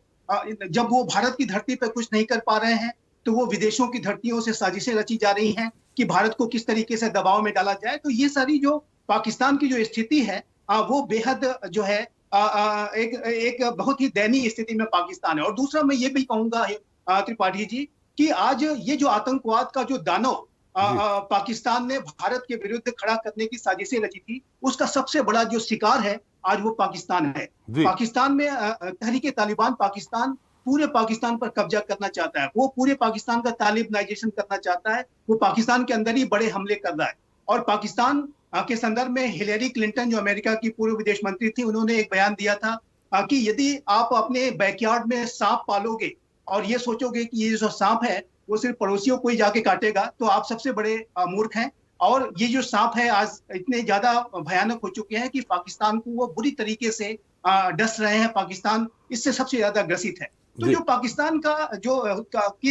जब वो भारत की धरती पर कुछ नहीं कर पा रहे हैं तो वो विदेशों की धरतियों से साजिशें रची जा रही हैं कि भारत को किस तरीके से दबाव में डाला जाए। तो ये सारी जो पाकिस्तान की जो स्थिति है वो बेहद जो है एक बहुत ही दयनीय स्थिति में पाकिस्तान है। और दूसरा मैं ये भी कहूंगा त्रिपाठी जी कि आज ये जो आतंकवाद का जो दानव पाकिस्तान ने भारत के विरुद्ध खड़ा करने की साजिशें रची थी, उसका सबसे बड़ा जो शिकार है आज वो पाकिस्तान है। पाकिस्तान में तहरीके तालिबान पाकिस्तान पूरे पाकिस्तान पर कब्जा करना चाहता है, वो पूरे पाकिस्तान का तालिबानाइजेशन करना चाहता है, वो पाकिस्तान के अंदर ही बड़े हमले कर रहा है। और पाकिस्तान के संदर्भ में हिलेरी क्लिंटन जो अमेरिका की पूर्व विदेश मंत्री थी, उन्होंने एक बयान दिया था कि यदि आप अपने बैकयार्ड में सांप पालोगे और ये सोचोगे कि ये जो सांप है वो सिर्फ पड़ोसियों को ही जाके काटेगा तो आप सबसे बड़े मूर्ख हैं। और ये जो सांप है आज इतने ज्यादा भयानक हो चुके हैं कि पाकिस्तान को वो बुरी तरीके से डस रहे हैं। पाकिस्तान इससे सबसे ज्यादा ग्रसित है। तो जो पाकिस्तान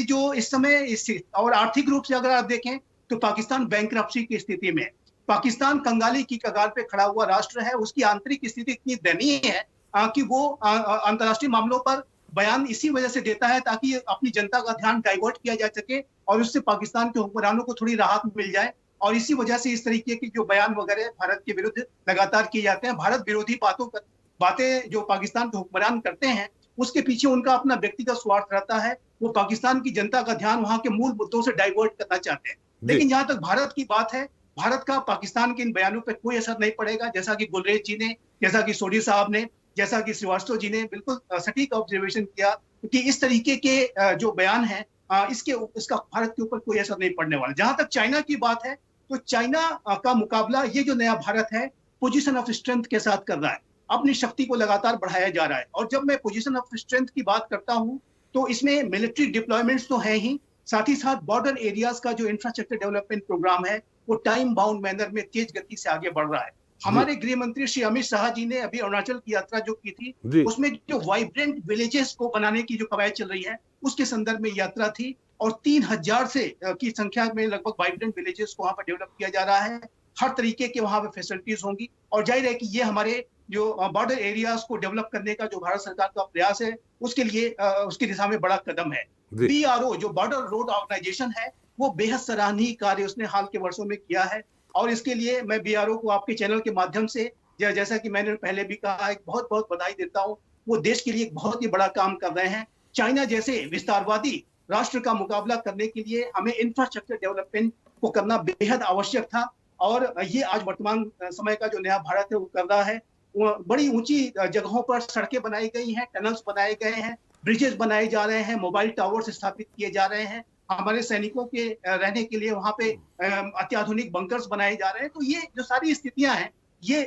जो इस समय और आर्थिक रूप से अगर आप देखें तो पाकिस्तान बैंकरप्सी की स्थिति में है। पाकिस्तान कंगाली की कगार पे खड़ा हुआ राष्ट्र है। उसकी आंतरिक स्थिति इतनी दयनीय है कि वो अंतर्राष्ट्रीय मामलों पर बयान इसी वजह से देता है ताकि अपनी जनता का ध्यान डाइवर्ट किया जा सके और उससे पाकिस्तान के हुक्मरानों को थोड़ी राहत मिल जाए। और इसी वजह से इस तरीके की जो बयान वगैरह भारत के विरुद्ध लगातार किए जाते हैं। भारत विरोधी बातें जो पाकिस्तान के हुक्मरान करते हैं उसके पीछे उनका अपना व्यक्तिगत स्वार्थ रहता है। वो पाकिस्तान की जनता का ध्यान वहां के मूल मुद्दों से डाइवर्ट करना चाहते हैं। लेकिन जहां तक भारत की बात है, भारत का पाकिस्तान के इन बयानों पर कोई असर नहीं पड़ेगा। जैसा कि गुलरेज जी ने, जैसा कि सोडी साहब ने, जैसा कि श्रीवास्तव जी ने बिल्कुल सटीक ऑब्जर्वेशन किया कि इस तरीके के जो बयान है इसका भारत के ऊपर कोई असर नहीं पड़ने वाला। जहां तक चाइना की बात है तो चाइना का मुकाबला ये जो नया भारत है पोजीशन ऑफ स्ट्रेंथ के साथ कर रहा है, अपनी शक्ति को लगातार बढ़ाया जा रहा है। और जब मैं पोजीशन ऑफ स्ट्रेंथ की बात करता हूं तो इसमें मिलिट्री डिप्लॉयमेंट्स तो है ही, साथ ही साथ बॉर्डर एरियाज का जो इंफ्रास्ट्रक्चर डेवलपमेंट प्रोग्राम है वो टाइम बाउंड मैनर में तेज गति से आगे बढ़ रहा है। हमारे गृह मंत्री श्री अमित शाह जी ने अभी अरुणाचल की यात्रा जो की थी उसमें जो वाइब्रेंट विलेजेस को बनाने की जो कवायद चल रही है उसके संदर्भ में यात्रा थी। और 3000 से की संख्या में लगभग वाइब्रेंट विलेजेस को वहां पर डेवलप किया जा रहा है। हर तरीके के वहां पे फैसिलिटीज होंगी और जाहिर है कि ये हमारे जो बॉर्डर एरियाज को डेवलप करने का जो भारत सरकार का प्रयास है उसके लिए उसकी दिशा में बड़ा कदम है। BRO जो बॉर्डर रोड ऑर्गेनाइजेशन है वो बेहद सराहनीय कार्य उसने हाल के वर्षों में किया है और इसके लिए मैं BRO को आपके चैनल के माध्यम से जैसा कि मैंने पहले भी कहा एक बहुत बहुत बधाई देता हूँ। वो देश के लिए एक बहुत ही बड़ा काम कर रहे हैं। चाइना जैसे विस्तारवादी राष्ट्र का मुकाबला करने के लिए हमें इंफ्रास्ट्रक्चर डेवलपमेंट को करना बेहद आवश्यक था और ये आज वर्तमान समय का जो नया भारत है वो कर रहा है। बड़ी ऊंची जगहों पर सड़कें बनाई गई हैं, टनल्स बनाए गए हैं, ब्रिजेस बनाए जा रहे हैं, मोबाइल टावर्स स्थापित किए जा रहे हैं, हमारे सैनिकों के रहने के लिए वहां पे अत्याधुनिक बंकर्स बनाए जा रहे हैं। तो ये जो सारी स्थितियां हैं ये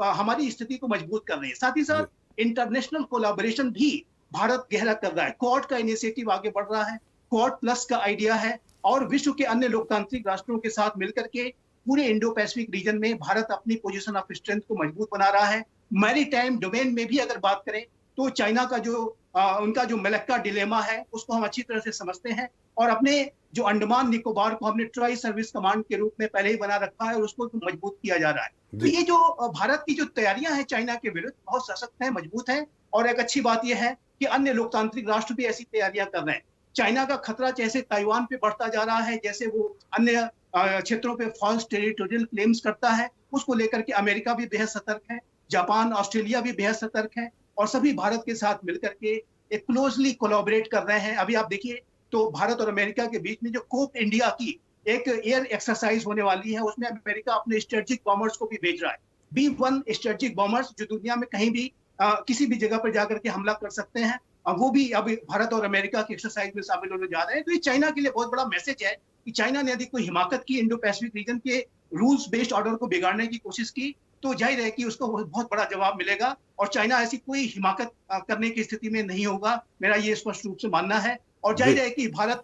हमारी स्थिति को मजबूत कर रही है। साथ ही साथ इंटरनेशनल कोलैबोरेशन भी भारत गहरा कर रहा है। क्वाड का इनिशिएटिव आगे बढ़ रहा है, क्वाड प्लस का आइडिया है और विश्व के अन्य लोकतांत्रिक राष्ट्रों के साथ मिलकर के पूरे इंडो पैसिफिक रीजन में भारत अपनी पोजीशन ऑफ स्ट्रेंथ को मजबूत बना रहा है। मैरीटाइम डोमेन में भी अगर बात करें तो चाइना का जो उनका जो मलक्का डिलेमा है उसको हम अच्छी तरह से समझते हैं और अपने जो अंडमान निकोबार को हमने ट्राई सर्विस कमांड के रूप में पहले ही बना रखा है और उसको मजबूत किया जा रहा है। तो ये जो भारत की जो तैयारियां हैं चाइना के विरुद्ध बहुत सशक्त हैं, मजबूत हैं और एक अच्छी बात यह है कि अन्य लोकतांत्रिक राष्ट्र भी ऐसी तैयारियां कर रहे हैं। चाइना का खतरा जैसे ताइवान पे बढ़ता जा रहा है, जैसे वो अन्य क्षेत्रों पे फॉल्स टेरिटोरियल क्लेम्स करता है, उसको लेकर के अमेरिका भी बेहद सतर्क है, जापान, ऑस्ट्रेलिया भी बेहद सतर्क है और सभी भारत के साथ मिलकर के एक क्लोजली कोलैबोरेट कर रहे हैं। अभी आप देखिए तो भारत और अमेरिका के बीच में जो कोप इंडिया की एक एयर एक्सरसाइज होने वाली है उसमें अमेरिका अपने स्ट्रेटेजिक बॉम्बर्स को भी भेज रहा है। B-1 स्ट्रेटेजिक बॉम्बर्स जो दुनिया में कहीं भी किसी भी जगह पर जाकर के हमला कर सकते हैं, वो भी अभी भारत और अमेरिका की एक्सरसाइज में शामिल होने जा रहे हैं। तो ये चाइना के लिए बहुत बड़ा मैसेज है कि चाइना ने यदि कोई हिमाकत की इंडो पैसिफिक रीजन के रूल्स बेस्ड ऑर्डर को बिगाड़ने की कोशिश की तो जाहिर है कि उसको बहुत बड़ा जवाब मिलेगा और चाइना ऐसी कोई हिमाकत करने की स्थिति में नहीं होगा, मेरा ये स्पष्ट रूप से मानना है। और जाहिर है कि भारत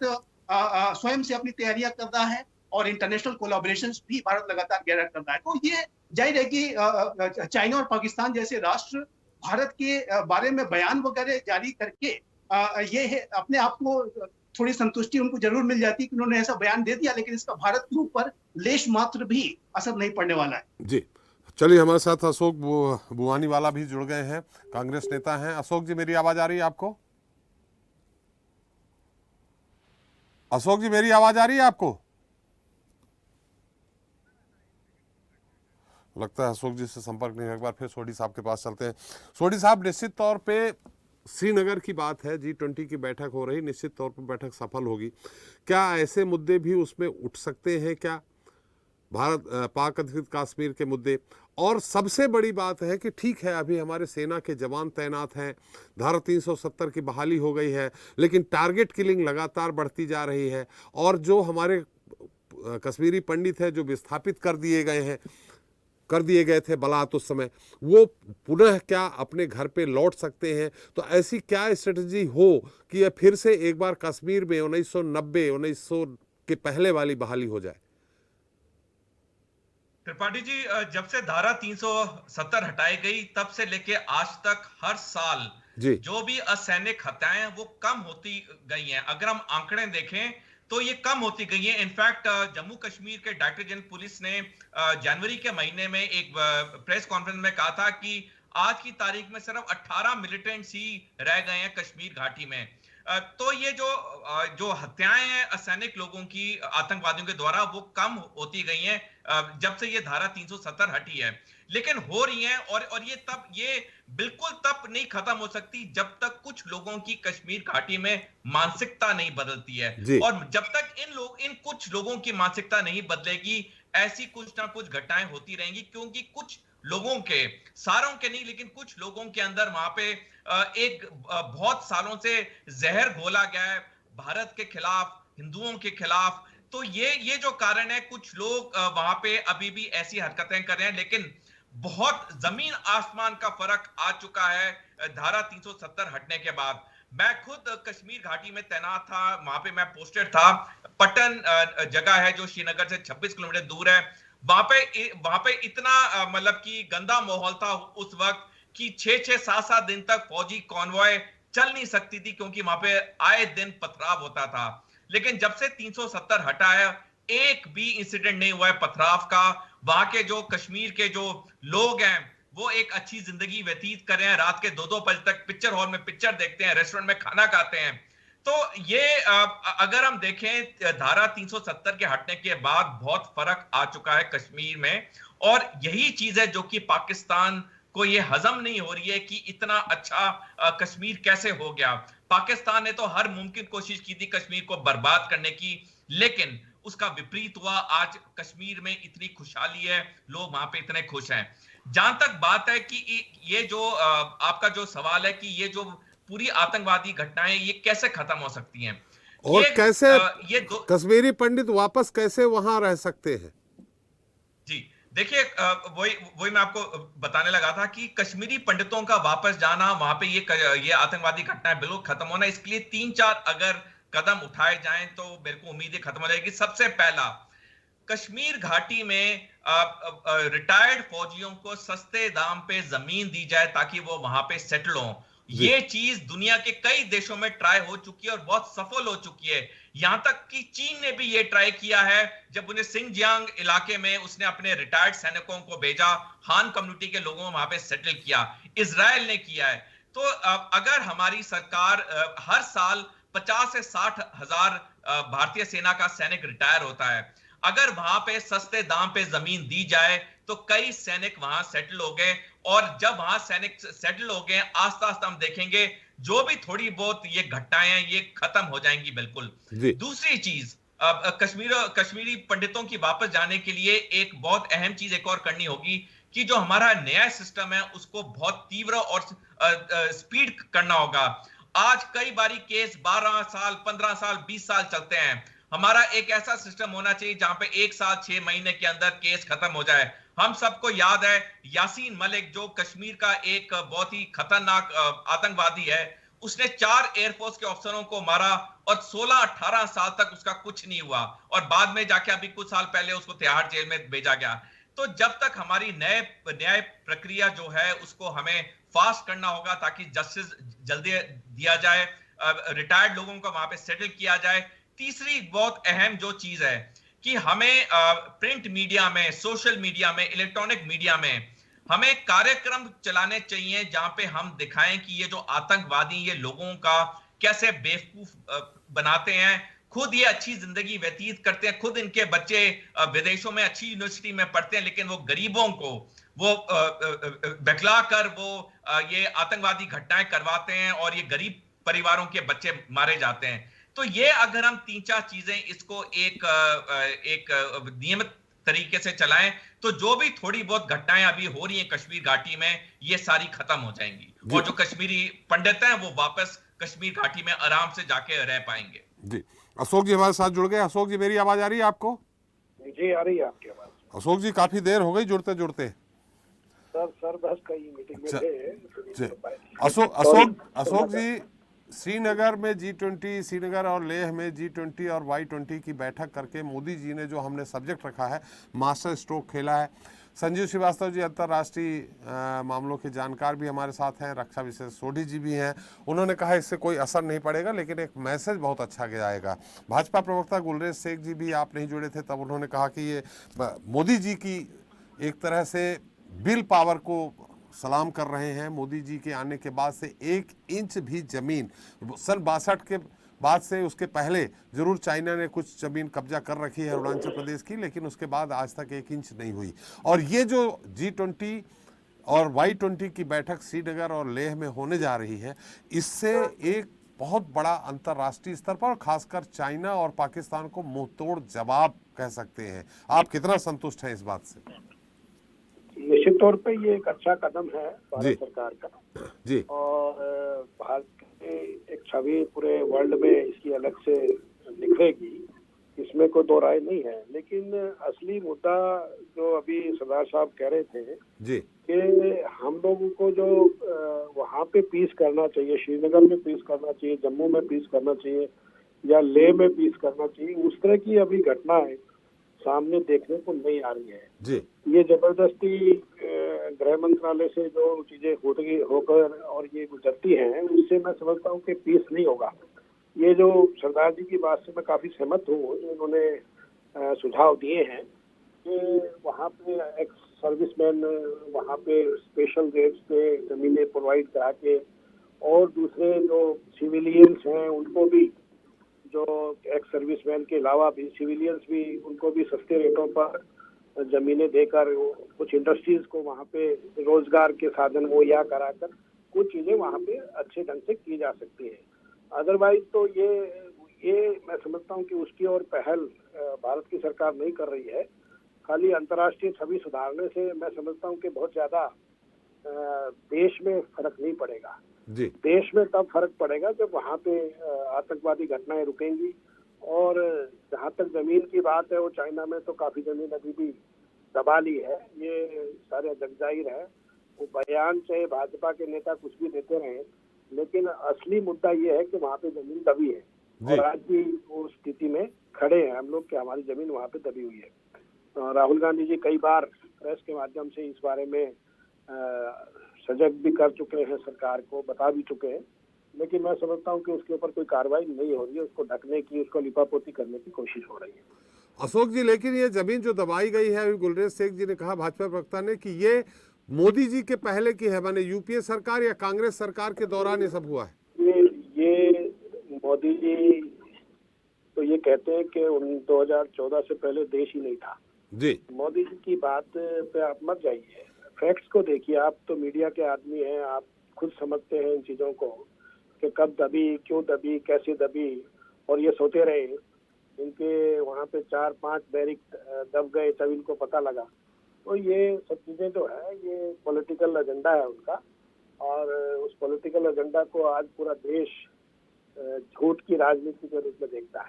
स्वयं से अपनी तैयारियां कर रहा है और इंटरनेशनल कोलैबोरेशंस भी भारत लगातार गहरा कर रहा है। तो ये जाहिर है कि चाइना और पाकिस्तान जैसे राष्ट्र भारत के बारे में बयान वगैरह जारी करके ये है अपने आप को थोड़ी संतुष्टि उनको जरूर मिल जाती कि उन्होंने ऐसा बयान दे दिया, लेकिन इसका भारत के ऊपर लेश मात्र भी असर नहीं पड़ने वाला है। जी चलिए, हमारे साथ अशोक बुवानी वाला भी जुड़ गए हैं, कांग्रेस नेता हैं। अशोक जी, मेरी आवाज आ रही है आपको? अशोक जी, मेरी आवाज आ रही है आपको? लगता है अशोक जी से संपर्क नहीं है। एक बार फिर सोडी साहब के पास चलते हैं। सोडी साहब, निश्चित तौर पे श्रीनगर की बात है, G20 की बैठक हो रही, निश्चित तौर पर बैठक सफल होगी। क्या ऐसे मुद्दे भी उसमें उठ सकते हैं क्या, भारत पाक अधिकृत कश्मीर के मुद्दे? और सबसे बड़ी बात है कि ठीक है अभी हमारे सेना के जवान तैनात हैं, धारा 370 की बहाली हो गई है, लेकिन टारगेट किलिंग लगातार बढ़ती जा रही है और जो हमारे कश्मीरी पंडित हैं जो विस्थापित कर दिए गए थे बलात् उस समय, वो पुनः क्या अपने घर पे लौट सकते हैं? तो ऐसी क्या स्ट्रेटजी हो कि यह फिर से एक बार कश्मीर में 1990-1900 के पहले वाली बहाली हो जाए? त्रिपाठी जी, जब से धारा 370 हटाई गई तब से लेके आज तक हर साल जो भी असैनिक हत्याएं हैं वो कम होती गई हैं। अगर हम आंकड़े देखें तो ये कम होती गई है। इनफैक्ट जम्मू कश्मीर के डायरेक्टर जनरल पुलिस ने जनवरी के महीने में एक प्रेस कॉन्फ्रेंस में कहा था कि आज की तारीख में सिर्फ 18 मिलिटेंट्स ही रह गए हैं कश्मीर घाटी में। तो ये जो हत्याएं हैं असैनिक लोगों की आतंकवादियों के द्वारा वो कम होती गई हैं जब से ये धारा 370 हटी है, लेकिन हो रही हैं और ये बिल्कुल तब नहीं खत्म हो सकती जब तक कुछ लोगों की कश्मीर घाटी में मानसिकता नहीं बदलती है। और जब तक इन कुछ लोगों की मानसिकता नहीं बदलेगी ऐसी कुछ ना कुछ घटनाएं होती रहेंगी, क्योंकि कुछ लोगों के, सारों के नहीं लेकिन कुछ लोगों के अंदर वहां पे एक बहुत सालों से जहर घोला गया है भारत के खिलाफ, हिंदुओं के खिलाफ। तो ये जो कारण है, कुछ लोग वहां पे अभी भी ऐसी हरकतें कर रहे हैं, लेकिन बहुत जमीन आसमान का फर्क आ चुका है धारा 370 हटने के बाद। मैं खुद कश्मीर घाटी में तैनात था, वहां पे मैं पोस्टेड था। पटन जगह है जो श्रीनगर से 26 किलोमीटर दूर है। वहां पे इतना मतलब कि गंदा माहौल था उस वक्त कि 6-7 दिन तक फौजी कॉन्वॉय चल नहीं सकती थी, क्योंकि वहां पे आए दिन पथराव होता था। लेकिन जब से 370 हटा है एक भी इंसिडेंट नहीं हुआ है पथराव का। वहां के जो कश्मीर के जो लोग हैं वो एक अच्छी जिंदगी व्यतीत कर रहे हैं, रात के 2-2 बजे तक पिक्चर हॉल में पिक्चर देखते हैं, रेस्टोरेंट में खाना खाते हैं। तो ये अगर हम देखें धारा 370 के हटने के बाद बहुत फर्क आ चुका है कश्मीर में, और यही चीज है जो कि पाकिस्तान को ये हजम नहीं हो रही है कि इतना अच्छा कश्मीर कैसे हो गया। पाकिस्तान ने तो हर मुमकिन कोशिश की थी कश्मीर को बर्बाद करने की, लेकिन उसका विपरीत हुआ। आज कश्मीर में इतनी खुशहाली है, लोग वहां पे इतने खुश हैं। जहां तक बात है कि ये जो आपका जो सवाल है कि ये जो पूरी आतंकवादी घटनाएं ये कैसे खत्म हो सकती हैं, और कैसे ये कश्मीरी पंडित वापस कैसे वहां रह सकते हैं? जी देखिए, वही मैं आपको बताने लगा था कि कश्मीरी पंडितों का वापस जाना, वहां पे ये आतंकवादी घटनाएं बिल्कुल खत्म होना, इसके लिए 3-4 अगर कदम उठाए जाएं तो मेरे को उम्मीद है खत्म हो जाएगी। सबसे पहला, कश्मीर घाटी में रिटायर्ड फौजियों को सस्ते दाम पे जमीन दी जाए ताकि वो वहां पे सेटल हो। ये चीज दुनिया के कई देशों में ट्राई हो चुकी है और बहुत सफल हो चुकी है। यहां तक कि चीन ने भी ये ट्राई किया है, जब उन्हें सिंगजियांग इलाके में उसने अपने रिटायर्ड सैनिकों को भेजा, हान कम्युनिटी के लोगों को वहां पे सेटल किया। इजराइल ने किया है। तो अगर हमारी सरकार हर साल 50 से 60 हजार भारतीय सेना का सैनिक रिटायर होता है, अगर वहां पे सस्ते दाम पे जमीन दी जाए तो कई सैनिक वहां सेटल हो गए, और जब वहां सैनिक सेटल हो गए आस्ता आस्ता हम देखेंगे जो भी थोड़ी बहुत ये घटनाएं हैं ये खत्म हो जाएंगी बिल्कुल। दूसरी चीज, कश्मीरी पंडितों की वापस जाने के लिए एक बहुत अहम चीज एक और करनी होगी कि जो हमारा न्याय सिस्टम है उसको बहुत तीव्र और स्पीड करना होगा। आज कई बारी केस 12 साल 15 साल 20 साल चलते हैं। हमारा एक ऐसा सिस्टम होना चाहिए जहां पे 1 साल 6 महीने के अंदर केस खत्म हो जाए। हम सबको याद है यासीन मलिक जो कश्मीर का एक बहुत ही खतरनाक आतंकवादी है, उसने 4 एयरफोर्स के अफसरों को मारा और 16-18 साल तक उसका कुछ नहीं हुआ, और बाद में जाके अभी कुछ साल पहले उसको तिहाड़ जेल में भेजा गया। तो जब तक हमारी न्याय प्रक्रिया जो है उसको हमें फास्ट करना होगा ताकि जस्टिस जल्दी दिया जाए, रिटायर्ड लोगों को वहां पे सेटल किया जाए। तीसरी बहुत अहम जो चीज है कि हमें प्रिंट मीडिया में, सोशल मीडिया में, इलेक्ट्रॉनिक मीडिया में हमें कार्यक्रम चलाने चाहिए जहां पे हम दिखाएं कि ये जो आतंकवादी ये लोगों का कैसे बेवकूफ बनाते हैं, खुद ये अच्छी जिंदगी व्यतीत करते हैं, खुद इनके बच्चे विदेशों में अच्छी यूनिवर्सिटी में पढ़ते हैं, लेकिन वो गरीबों को वो बहला कर वो ये आतंकवादी घटनाएं करवाते हैं और ये गरीब परिवारों के बच्चे मारे जाते हैं। तो ये अगर हम 3-4 चीजें इसको एक नियमित तरीके से चलाएं तो जो भी थोड़ी बहुत घटनाएं अभी हो रही हैं कश्मीर घाटी में ये सारी खत्म हो जाएंगी, और जो कश्मीरी पंडित हैं वो वापस कश्मीर घाटी में आराम से जाके रह पाएंगे। जी, अशोक जी हमारे साथ जुड़ गए। अशोक जी, मेरी आवाज आ रही है आपको? जी आ रही है आपकी आवाज। अशोक जी, काफी देर हो गई जुड़ते जुड़ते। सर बस कई मीटिंग में थे। अशोक जी, श्रीनगर में G20, श्रीनगर और लेह में G20 और Y20 की बैठक करके मोदी जी ने जो हमने सब्जेक्ट रखा है मास्टर स्ट्रोक खेला है। संजीव श्रीवास्तव जी अंतर्राष्ट्रीय मामलों के जानकार भी हमारे साथ हैं, रक्षा विशेष सोढ़ी जी भी हैं। उन्होंने कहा इससे कोई असर नहीं पड़ेगा लेकिन एक मैसेज बहुत अच्छा जाएगा। भाजपा प्रवक्ता गुलरेज शेख जी भी, आप नहीं जुड़े थे तब, उन्होंने कहा कि ये मोदी जी की एक तरह से विल पावर को सलाम कर रहे हैं। मोदी जी के आने के बाद से 1 इंच भी जमीन, सन 62 के बाद से, उसके पहले जरूर चाइना ने कुछ जमीन कब्जा कर रखी है अरुणाचल प्रदेश की, लेकिन उसके बाद आज तक 1 इंच नहीं हुई। और ये जो G20 और Y20 की बैठक श्रीनगर और लेह में होने जा रही है, इससे एक बहुत बड़ा अंतर्राष्ट्रीय स्तर पर, खासकर चाइना और पाकिस्तान को मुंहतोड़ जवाब कह सकते हैं। आप कितना संतुष्ट हैं इस बात से? निश्चित तौर पे ये एक अच्छा कदम है भारत सरकार का जी, और भारत की एक छवि पूरे वर्ल्ड में इसकी अलग से निखरेगी, इसमें कोई दो राय नहीं है। लेकिन असली मुद्दा जो अभी सरदार साहब कह रहे थे जी कि हम लोगों को जो वहाँ पे पीस करना चाहिए, श्रीनगर में पीस करना चाहिए, जम्मू में पीस करना चाहिए या लेह में पीस करना चाहिए, उस तरह की अभी घटनाएं सामने देखने को नहीं आ रही है जी। ये जबरदस्ती गृह मंत्रालय से जो चीजें होकर और ये गुजरती हैं, उससे मैं समझता हूँ कि पीस नहीं होगा। ये जो सरदार जी की बात से मैं काफी सहमत हूँ, इन्होंने सुझाव दिए हैं कि वहाँ पे एक्स सर्विसमैन वहाँ पे स्पेशल रेट्स पे जमीनें प्रोवाइड करा के, और दूसरे जो सिविलियंस हैं उनको भी, जो एक्स सर्विसमैन के अलावा भी सिविलियंस भी, उनको भी सस्ते रेटों पर जमीनें देकर कुछ इंडस्ट्रीज को वहाँ पे रोजगार के साधन मुहैया कराकर कुछ चीजें वहाँ पे अच्छे ढंग से की जा सकती है। अदरवाइज तो ये मैं समझता हूँ कि उसकी और पहल भारत की सरकार नहीं कर रही है। खाली अंतर्राष्ट्रीय छवि सुधारने से मैं समझता हूँ कि बहुत ज्यादा देश में फर्क नहीं पड़ेगा जी। देश में तब फर्क पड़ेगा जब वहाँ पे आतंकवादी घटनाएं रुकेंगी। और जहाँ तक जमीन की बात है, वो चाइना में तो काफी जमीन अभी भी दबा ली है, ये सारे जगजाहिर है। वो बयान चाहे भाजपा के नेता कुछ भी देते रहे, लेकिन असली मुद्दा ये है कि वहाँ पे जमीन दबी है और आज भी वो स्थिति में खड़े हैं हम लोग कि हमारी जमीन वहाँ पे दबी हुई है। राहुल गांधी जी कई बार प्रेस के माध्यम से इस बारे में सजग भी कर चुके हैं, सरकार को बता भी चुके हैं, लेकिन मैं समझता हूँ कि उसके ऊपर कोई कार्रवाई नहीं हो रही है। उसको ढकने की, उसको लिपापोती करने की कोशिश हो रही है। अशोक जी, लेकिन ये जमीन जो दबाई गई है, अभी गुलरेज शेख जी ने कहा, भाजपा प्रवक्ता ने, कि ये मोदी जी के पहले की है, माने यूपीए सरकार या कांग्रेस सरकार के दौरान ये सब हुआ है। ये मोदी जी तो ये कहते हैं कि 2014 से पहले देश ही नहीं था जी। मोदी जी की बात पे आप मत जाइए, फैक्ट्स को देखिए। आप तो मीडिया के आदमी हैं, आप खुद समझते हैं इन चीजों को कि कब दबी, क्यों दबी, कैसे दबी, और ये सोते रहे इनके वहाँ पे 4-5 बैरिक दब गए तब इनको पता लगा। तो ये सब चीजें जो है ये पॉलिटिकल एजेंडा है उनका, और उस पॉलिटिकल एजेंडा को आज पूरा देश झूठ की राजनीति के रूप में देखता